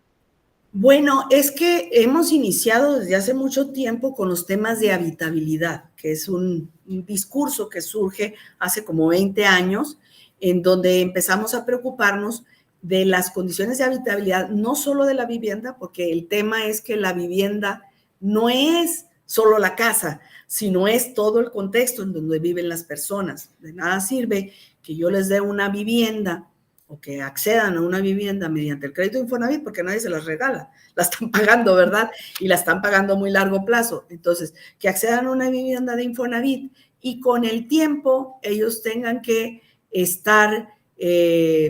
Bueno, es que hemos iniciado desde hace mucho tiempo con los temas de habitabilidad, que es un discurso que surge hace como 20 años, en donde empezamos a preocuparnos de las condiciones de habitabilidad, no solo de la vivienda, porque el tema es que la vivienda no es solo la casa, sino es todo el contexto en donde viven las personas. De nada sirve que yo les dé una vivienda o que accedan a una vivienda mediante el crédito Infonavit, porque nadie se las regala, la están pagando, ¿verdad? Y la están pagando a muy largo plazo. Entonces, que accedan a una vivienda de Infonavit y con el tiempo ellos tengan que estar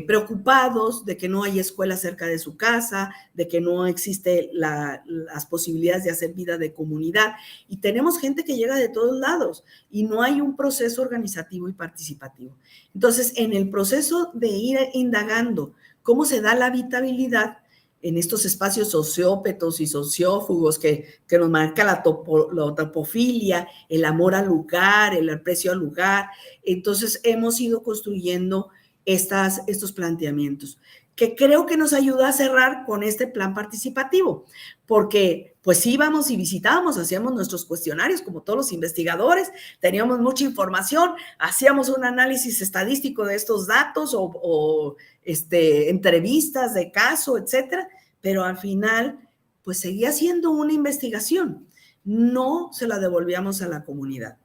preocupados de que no hay escuela cerca de su casa, de que no existe las posibilidades de hacer vida de comunidad. Y tenemos gente que llega de todos lados y no hay un proceso organizativo y participativo. Entonces, en el proceso de ir indagando cómo se da la habitabilidad en estos espacios sociópetos y sociófugos que nos marca la topofilia, el amor al lugar, el aprecio al lugar, entonces hemos ido construyendo estos planteamientos, que creo que nos ayuda a cerrar con este plan participativo, porque pues íbamos y visitábamos, hacíamos nuestros cuestionarios como todos los investigadores, teníamos mucha información, hacíamos un análisis estadístico de estos datos o entrevistas de caso, etcétera, pero al final pues seguía siendo una investigación, no se la devolvíamos a la comunidad.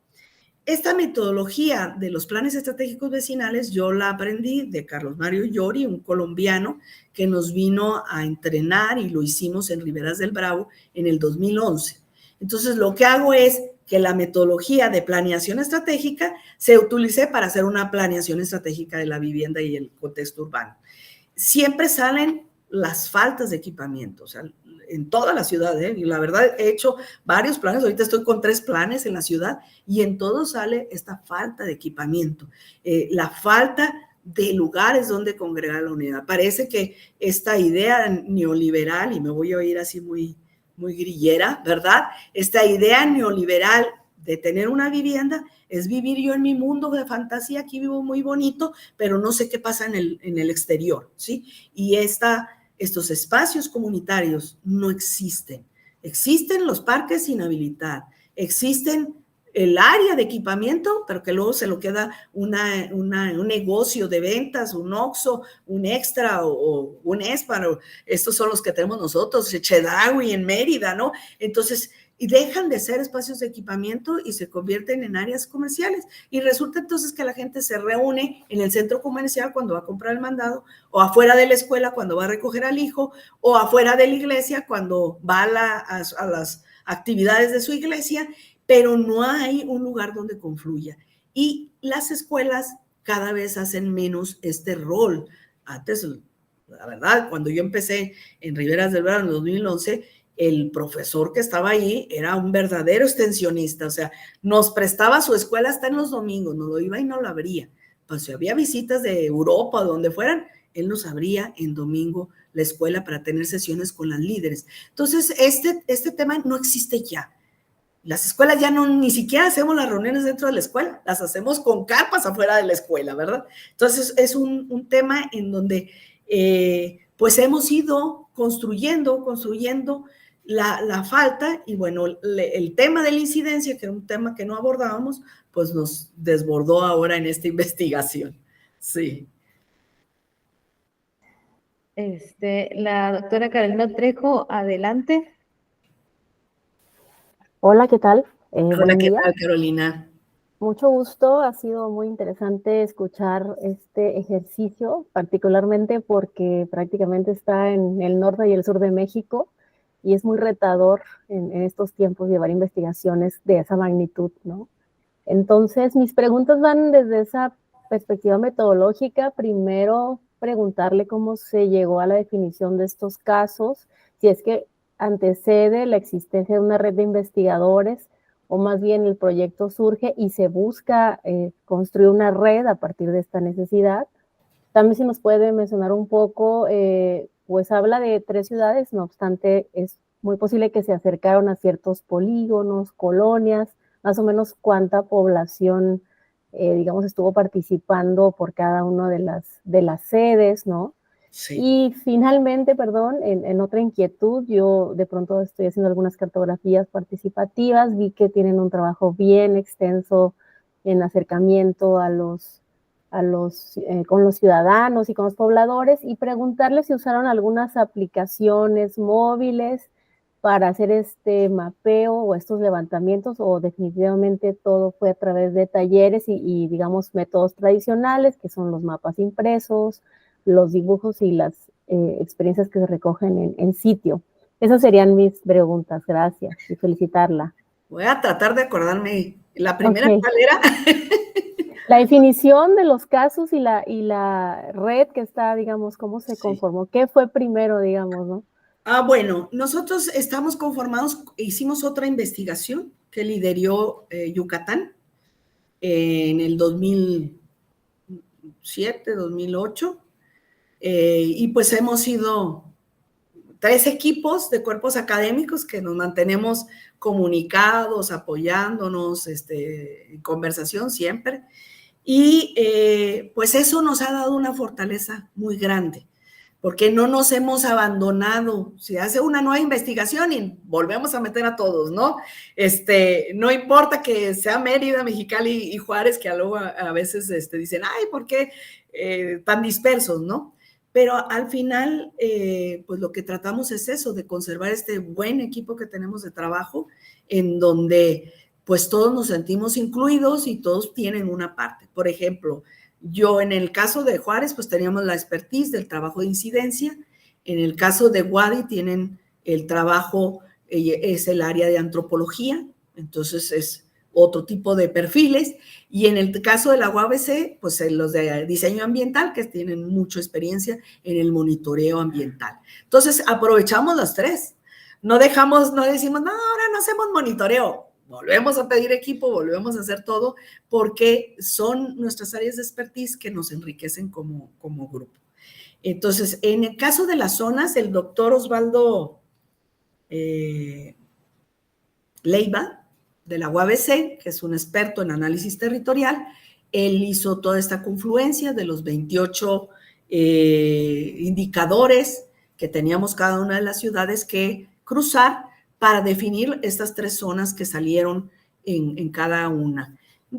Esta metodología de los planes estratégicos vecinales yo la aprendí de Carlos Mario Llori, un colombiano que nos vino a entrenar y lo hicimos en Riberas del Bravo en el 2011. Entonces, lo que hago es que la metodología de planeación estratégica se utilice para hacer una planeación estratégica de la vivienda y el contexto urbano. Siempre salen las faltas de equipamiento, o sea, en toda la ciudad, y la verdad he hecho varios planes, ahorita estoy con 3 planes en la ciudad y en todos sale esta falta de equipamiento, la falta de lugares donde congregar la unidad. Parece que esta idea neoliberal, y me voy a oír así muy grillera, ¿verdad? Esta idea neoliberal de tener una vivienda es vivir yo en mi mundo de fantasía, aquí vivo muy bonito, pero no sé qué pasa en el exterior, ¿sí? Y estos espacios comunitarios no existen. Existen los parques sin habilitar, existen el área de equipamiento, pero que luego se lo queda un negocio de ventas, un Oxxo, un Extra o un Esparo. Estos son los que tenemos nosotros, Chedraui en Mérida, ¿no? Entonces, y dejan de ser espacios de equipamiento y se convierten en áreas comerciales. Y resulta entonces que la gente se reúne en el centro comercial cuando va a comprar el mandado, o afuera de la escuela cuando va a recoger al hijo, o afuera de la iglesia cuando va a las actividades de su iglesia, pero no hay un lugar donde confluya. Y las escuelas cada vez hacen menos este rol. Antes, la verdad, cuando yo empecé en Riberas del Bravo en 2011, el profesor que estaba ahí era un verdadero extensionista, o sea, nos prestaba su escuela hasta en los domingos, nos lo iba y no lo abría. Pues si había visitas de Europa o donde fueran, él nos abría en domingo la escuela para tener sesiones con las líderes. Entonces, este tema no existe ya. Las escuelas ya no, ni siquiera hacemos las reuniones dentro de la escuela, las hacemos con carpas afuera de la escuela, ¿verdad? Entonces, es un tema en donde pues hemos ido construyendo la falta, y bueno, el tema de la incidencia, que era un tema que no abordábamos, pues nos desbordó ahora en esta investigación. Sí. La doctora Carolina Trejo, adelante. Hola, ¿qué tal? Hola, Buen ¿qué día. tal, Carolina? Mucho gusto, ha sido muy interesante escuchar este ejercicio, particularmente porque prácticamente está en el norte y el sur de México y es muy retador en estos tiempos llevar investigaciones de esa magnitud, ¿no? Entonces, mis preguntas van desde esa perspectiva metodológica. Primero, preguntarle cómo se llegó a la definición de estos casos, si es que antecede la existencia de una red de investigadores o más bien el proyecto surge y se busca construir una red a partir de esta necesidad. También si nos puede mencionar un poco, pues habla de 3 ciudades, no obstante, es muy posible que se acercaron a ciertos polígonos, colonias, más o menos cuánta población, digamos, estuvo participando por cada una de las sedes, ¿no? Sí. Y finalmente, perdón, en otra inquietud, yo de pronto estoy haciendo algunas cartografías participativas, vi que tienen un trabajo bien extenso en acercamiento con los ciudadanos y con los pobladores, y preguntarles si usaron algunas aplicaciones móviles para hacer este mapeo o estos levantamientos, o definitivamente todo fue a través de talleres y digamos métodos tradicionales, que son los mapas impresos, los dibujos y las experiencias que se recogen en sitio. Esas serían mis preguntas. Gracias y felicitarla. Voy a tratar de acordarme. ¿La primera cuál era? La definición de los casos y la red que está, digamos, cómo se conformó. ¿Qué fue primero, digamos, no? Bueno, nosotros estamos conformados, hicimos otra investigación que lideró Yucatán en el 2007, 2008, y pues hemos sido 3 equipos de cuerpos académicos que nos mantenemos comunicados, apoyándonos, en conversación siempre, y pues eso nos ha dado una fortaleza muy grande, porque no nos hemos abandonado. Se hace una nueva investigación y volvemos a meter a todos, ¿no? No importa que sea Mérida, Mexicali y Juárez, que luego a veces dicen, ay, ¿por qué tan dispersos, no? Pero al final, pues lo que tratamos es eso, de conservar este buen equipo que tenemos de trabajo, en donde pues todos nos sentimos incluidos y todos tienen una parte. Por ejemplo, yo en el caso de Juárez, pues teníamos la expertise del trabajo de incidencia. En el caso de Wadi tienen el trabajo, es el área de antropología, entonces es otro tipo de perfiles. Y en el caso de la UABC, pues los de diseño ambiental, que tienen mucha experiencia en el monitoreo ambiental. Entonces aprovechamos las 3. No decimos, no, ahora no hacemos monitoreo. Volvemos a pedir equipo, volvemos a hacer todo, porque son nuestras áreas de expertise que nos enriquecen como grupo. Entonces, en el caso de las zonas, el doctor Osvaldo Leiva, de la UABC, que es un experto en análisis territorial, él hizo toda esta confluencia de los 28 indicadores que teníamos cada una de las ciudades que cruzar para definir estas 3 zonas que salieron en cada una.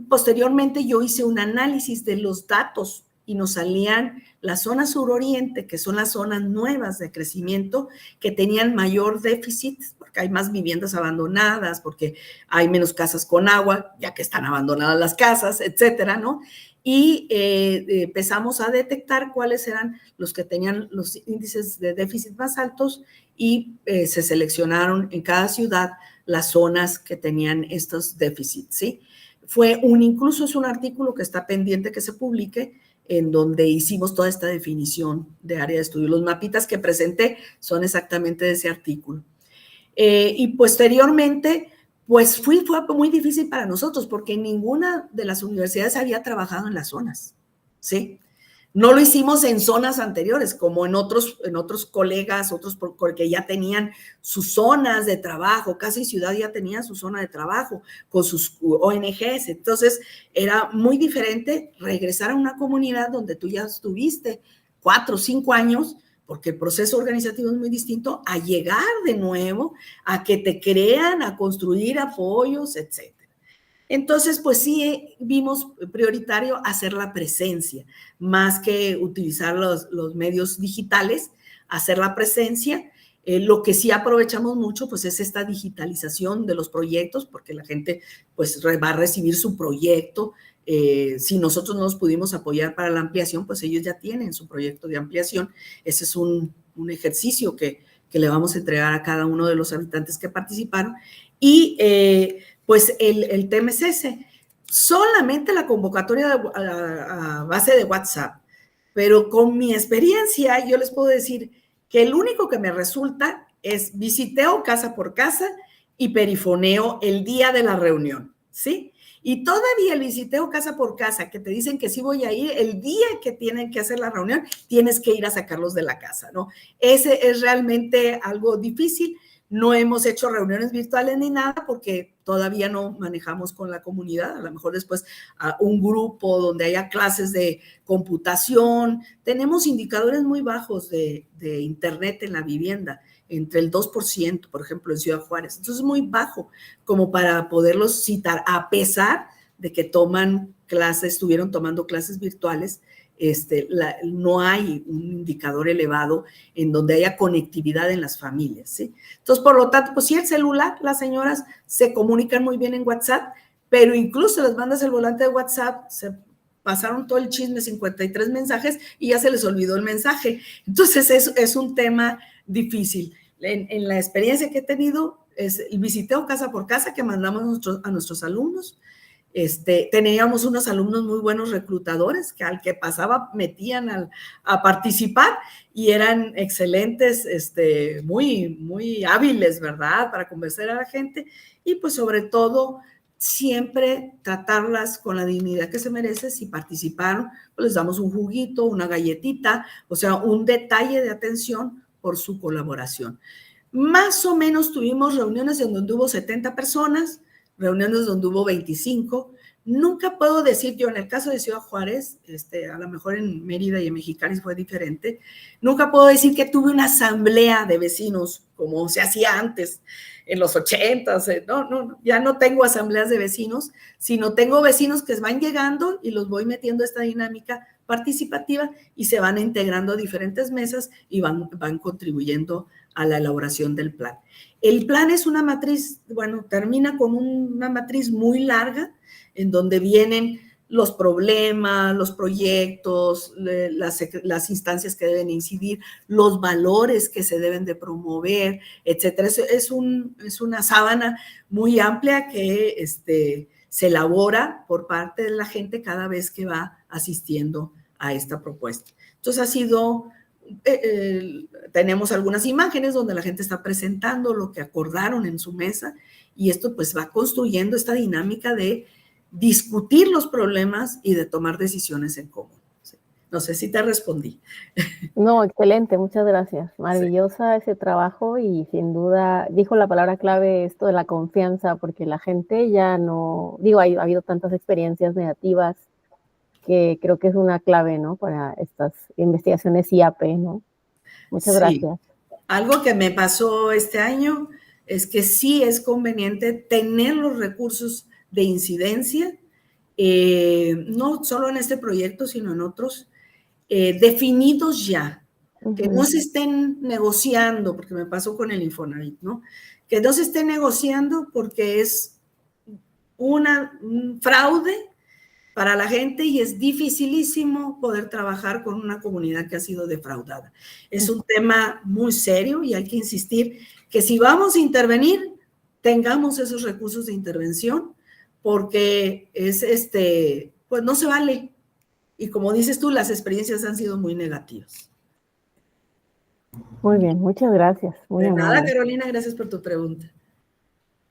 Posteriormente yo hice un análisis de los datos y nos salían la zona suroriente, que son las zonas nuevas de crecimiento, que tenían mayor déficit, porque hay más viviendas abandonadas, porque hay menos casas con agua, ya que están abandonadas las casas, etcétera, ¿no? Y empezamos a detectar cuáles eran los que tenían los índices de déficit más altos, y se seleccionaron en cada ciudad las zonas que tenían estos déficits, ¿sí? Incluso es un artículo que está pendiente que se publique, en donde hicimos toda esta definición de área de estudio. Los mapitas que presenté son exactamente de ese artículo. Y posteriormente, pues fue muy difícil para nosotros, porque ninguna de las universidades había trabajado en las zonas, ¿sí? No lo hicimos en zonas anteriores, como en otros colegas, que ya tenían sus zonas de trabajo, casi ciudad ya tenía su zona de trabajo con sus ONGs. Entonces, era muy diferente regresar a una comunidad donde tú ya estuviste 4 o 5 años, porque el proceso organizativo es muy distinto, a llegar de nuevo, a que te crean, a construir apoyos, etc. Entonces, pues sí vimos prioritario hacer la presencia, más que utilizar los medios digitales, hacer la presencia. Lo que sí aprovechamos mucho, pues es esta digitalización de los proyectos, porque la gente pues va a recibir su proyecto. Si nosotros no nos pudimos apoyar para la ampliación, pues ellos ya tienen su proyecto de ampliación. Ese es un ejercicio que le vamos a entregar a cada uno de los habitantes que participaron. Y pues el tema es ese, solamente la convocatoria a base de WhatsApp, pero con mi experiencia yo les puedo decir que el único que me resulta es visiteo casa por casa y perifoneo el día de la reunión, ¿sí? Y todavía el visiteo casa por casa, que te dicen que sí voy a ir, el día que tienen que hacer la reunión, tienes que ir a sacarlos de la casa, ¿no? Ese es realmente algo difícil. No hemos hecho reuniones virtuales ni nada porque todavía no manejamos con la comunidad. A lo mejor después un grupo donde haya clases de computación. Tenemos indicadores muy bajos de internet en la vivienda, entre el 2%, por ejemplo, en Ciudad Juárez. Entonces es muy bajo como para poderlos citar, a pesar de que estuvieron tomando clases virtuales. No hay un indicador elevado en donde haya conectividad en las familias, ¿sí? Entonces, por lo tanto, pues sí, el celular, las señoras se comunican muy bien en WhatsApp, pero incluso les mandas el volante de WhatsApp, se pasaron todo el chisme, 53 mensajes, y ya se les olvidó el mensaje. Entonces, es un tema difícil. En la experiencia que he tenido, es el visiteo casa por casa que mandamos a nuestros alumnos. Teníamos unos alumnos muy buenos reclutadores que al que pasaba metían a participar y eran excelentes, muy, muy hábiles, ¿verdad? Para convencer a la gente y pues sobre todo siempre tratarlas con la dignidad que se merece. Si participaron, pues les damos un juguito, una galletita, o sea, un detalle de atención por su colaboración. Más o menos tuvimos reuniones en donde hubo 70 personas, reuniones donde hubo 25. Nunca puedo decir yo, en el caso de Ciudad Juárez, a lo mejor en Mérida y en Mexicali fue diferente, nunca puedo decir que tuve una asamblea de vecinos como se hacía antes, en los 80s. No, ya no tengo asambleas de vecinos, sino tengo vecinos que van llegando y los voy metiendo a esta dinámica participativa y se van integrando a diferentes mesas y van contribuyendo a la elaboración del plan. El plan es una matriz, termina con una matriz muy larga en donde vienen los problemas, los proyectos, las instancias que deben incidir, los valores que se deben de promover, etcétera. Es una sábana muy amplia que se elabora por parte de la gente cada vez que va asistiendo a esta propuesta. Entonces ha sido... tenemos algunas imágenes donde la gente está presentando lo que acordaron en su mesa y esto pues va construyendo esta dinámica de discutir los problemas y de tomar decisiones en común. ¿Sí? No sé si te respondí. No, excelente, muchas gracias. Maravillosa ese trabajo y sin duda dijo la palabra clave esto de la confianza, porque la gente ya no, ha habido tantas experiencias negativas que creo que es una clave, ¿no? Para estas investigaciones IAP, ¿no? Muchas gracias. Algo que me pasó este año es que sí es conveniente tener los recursos de incidencia, no solo en este proyecto, sino en otros, definidos ya, que no se estén negociando, porque me pasó con el Infonavit, ¿no? Que no se esté negociando porque es un fraude para la gente y es dificilísimo poder trabajar con una comunidad que ha sido defraudada. Es un tema muy serio y hay que insistir que si vamos a intervenir, tengamos esos recursos de intervención, porque pues no se vale. Y como dices tú, las experiencias han sido muy negativas. Muy bien, muchas gracias. De nada, Carolina, gracias por tu pregunta.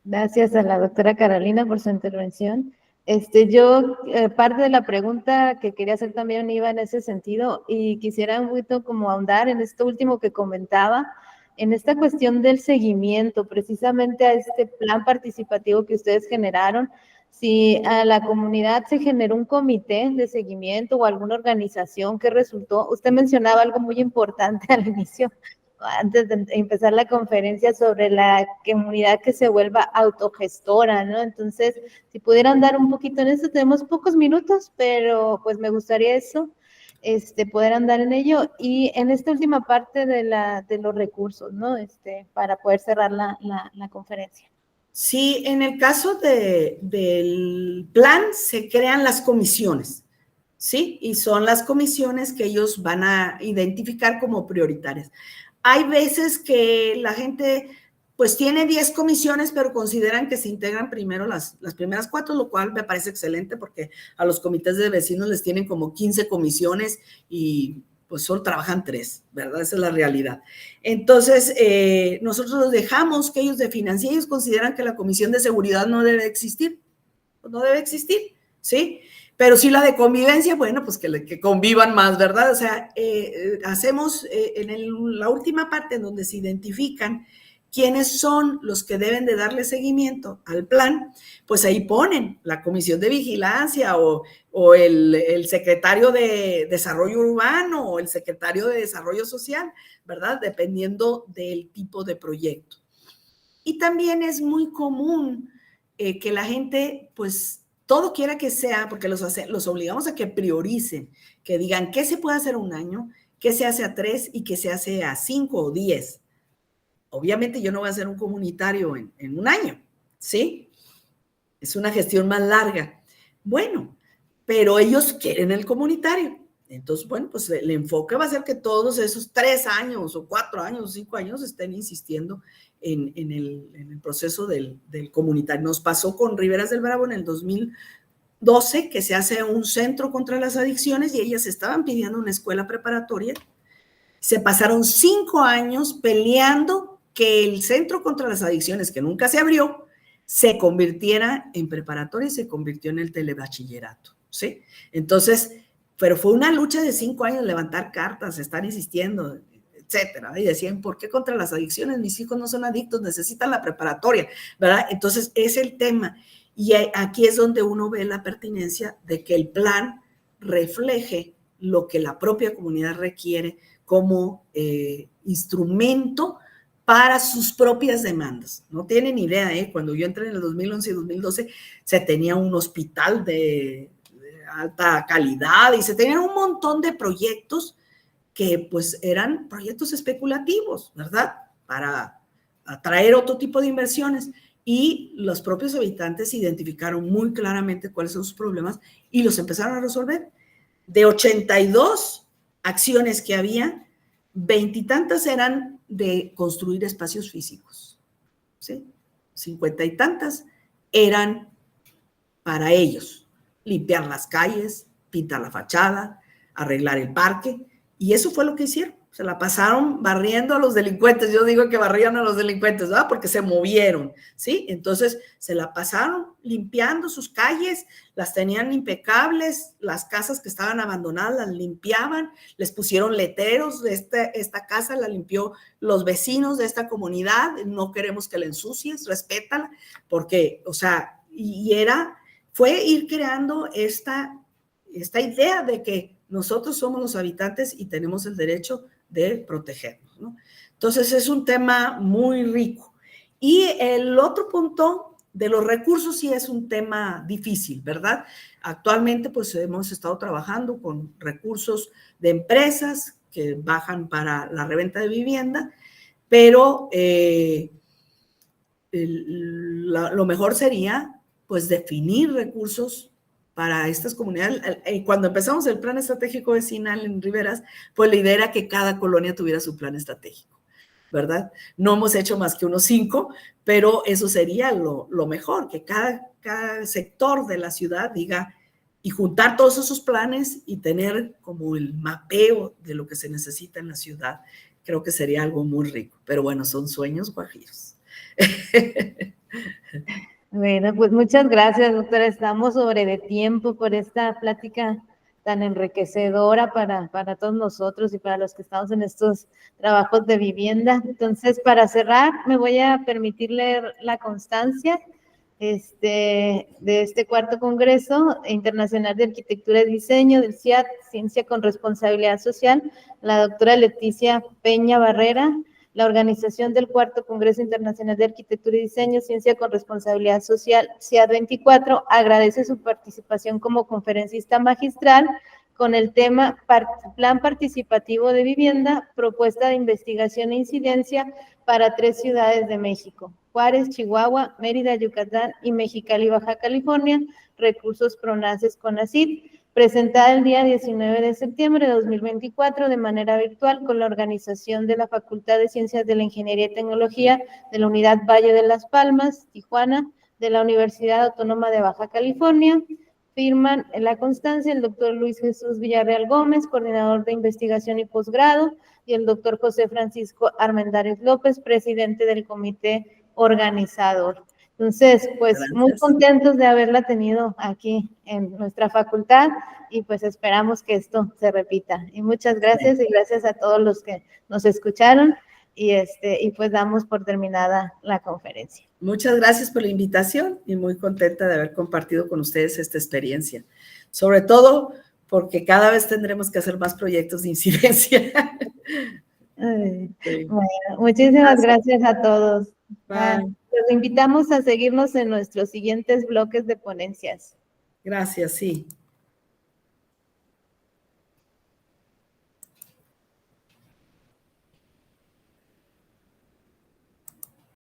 Gracias a la doctora Carolina por su intervención. Parte de la pregunta que quería hacer también iba en ese sentido y quisiera un poquito como ahondar en esto último que comentaba, en esta cuestión del seguimiento, precisamente a este plan participativo que ustedes generaron. Si a la comunidad se generó un comité de seguimiento o alguna organización que resultó, usted mencionaba algo muy importante al inicio, antes de empezar la conferencia, sobre la comunidad que se vuelva autogestora, ¿no? Entonces, si pudieran dar un poquito en eso, tenemos pocos minutos, pero pues me gustaría eso, poder andar en ello. Y en esta última parte de los recursos, ¿no? Para poder cerrar la conferencia. Sí, en el caso del plan se crean las comisiones, ¿sí? Y son las comisiones que ellos van a identificar como prioritarias. Hay veces que la gente pues tiene 10 comisiones, pero consideran que se integran primero las primeras 4, lo cual me parece excelente porque a los comités de vecinos les tienen como 15 comisiones y pues solo trabajan 3, ¿verdad? Esa es la realidad. Entonces, nosotros los dejamos que ellos definan. Si ellos consideran que la comisión de seguridad no debe existir, pues no debe existir, ¿sí? Pero sí la de convivencia, bueno, pues que convivan más, ¿verdad? O sea, hacemos la última parte en donde se identifican quiénes son los que deben de darle seguimiento al plan, pues ahí ponen la comisión de vigilancia o el secretario de desarrollo urbano o el secretario de desarrollo social, ¿verdad? Dependiendo del tipo de proyecto. Y también es muy común que la gente, pues, todo quiera que sea, porque los obligamos a que prioricen, que digan qué se puede hacer un año, qué se hace a 3 y qué se hace a 5 o 10. Obviamente yo no voy a hacer un comunitario en un año, ¿sí? Es una gestión más larga. Bueno, pero ellos quieren el comunitario. Entonces, bueno, pues el enfoque va a ser que todos esos 3 años o 4 años o 5 años estén insistiendo en el proceso del comunitario. Nos pasó con Riberas del Bravo en el 2012, que se hace un centro contra las adicciones y ellas estaban pidiendo una escuela preparatoria. Se pasaron 5 años peleando que el centro contra las adicciones, que nunca se abrió, se convirtiera en preparatoria y se convirtió en el telebachillerato, ¿sí? Entonces, pero fue una lucha de 5 años, levantar cartas, estar insistiendo, etcétera. Y decían, ¿por qué contra las adicciones? Mis hijos no son adictos, necesitan la preparatoria, ¿verdad? Entonces, es el tema. Y aquí es donde uno ve la pertinencia de que el plan refleje lo que la propia comunidad requiere como instrumento para sus propias demandas. No tienen idea, cuando yo entré en el 2011 y 2012, se tenía un hospital de alta calidad y se tenían un montón de proyectos que pues eran proyectos especulativos, ¿verdad? Para atraer otro tipo de inversiones. Y los propios habitantes identificaron muy claramente cuáles son sus problemas y los empezaron a resolver. De 82 acciones que había, 20 y tantas eran de construir espacios físicos, ¿sí? 50 y tantas eran para ellos, limpiar las calles, pintar la fachada, arreglar el parque, y eso fue lo que hicieron. Se la pasaron barriendo a los delincuentes. Yo digo que barrían a los delincuentes, ¿verdad? Porque se movieron, ¿sí? Entonces, se la pasaron limpiando sus calles, las tenían impecables, las casas que estaban abandonadas las limpiaban, les pusieron letreros de esta casa la limpió los vecinos de esta comunidad, no queremos que la ensucies, respétala, porque, o sea, fue ir creando esta idea de que nosotros somos los habitantes y tenemos el derecho de protegernos, ¿no? Entonces es un tema muy rico. Y el otro punto de los recursos sí es un tema difícil, ¿verdad? Actualmente pues hemos estado trabajando con recursos de empresas que bajan para la reventa de vivienda, pero lo mejor sería pues definir recursos para estas comunidades. Cuando empezamos el plan estratégico vecinal en Riberas, pues la idea era que cada colonia tuviera su plan estratégico, ¿verdad? No hemos hecho más que unos 5, pero eso sería lo mejor, que cada sector de la ciudad diga, y juntar todos esos planes y tener como el mapeo de lo que se necesita en la ciudad. Creo que sería algo muy rico, pero bueno, son sueños guajiros. Bueno, pues muchas gracias, doctora. Estamos sobre de tiempo por esta plática tan enriquecedora para todos nosotros y para los que estamos en estos trabajos de vivienda. Entonces, para cerrar, me voy a permitir leer la constancia de este cuarto Congreso Internacional de Arquitectura y Diseño del CIAD, Ciencia con Responsabilidad Social, la doctora Leticia Peña Barrera. La organización del cuarto Congreso Internacional de Arquitectura y Diseño, Ciencia con Responsabilidad Social, CIAD 24, agradece su participación como conferencista magistral con el tema Plan Participativo de Vivienda, propuesta de investigación e incidencia para 3 ciudades de México: Juárez, Chihuahua, Mérida, Yucatán y Mexicali, Baja California, recursos PRONACES CONACYT, presentada el día 19 de septiembre de 2024 de manera virtual con la organización de la Facultad de Ciencias de la Ingeniería y Tecnología de la Unidad Valle de las Palmas, Tijuana, de la Universidad Autónoma de Baja California. Firman en la constancia el doctor Luis Jesús Villarreal Gómez, coordinador de investigación y posgrado, y el doctor José Francisco Armendáriz López, presidente del comité organizador. Entonces, pues muy Gracias. contentos de haberla tenido aquí en nuestra facultad y pues esperamos que esto se repita. Y muchas gracias y gracias a todos los que nos escucharon y pues damos por terminada la conferencia. Muchas gracias por la invitación y muy contenta de haber compartido con ustedes esta experiencia. Sobre todo porque cada vez tendremos que hacer más proyectos de incidencia. Sí. Bueno, muchísimas gracias a todos. Bye. Los invitamos a seguirnos en nuestros siguientes bloques de ponencias. Gracias, sí.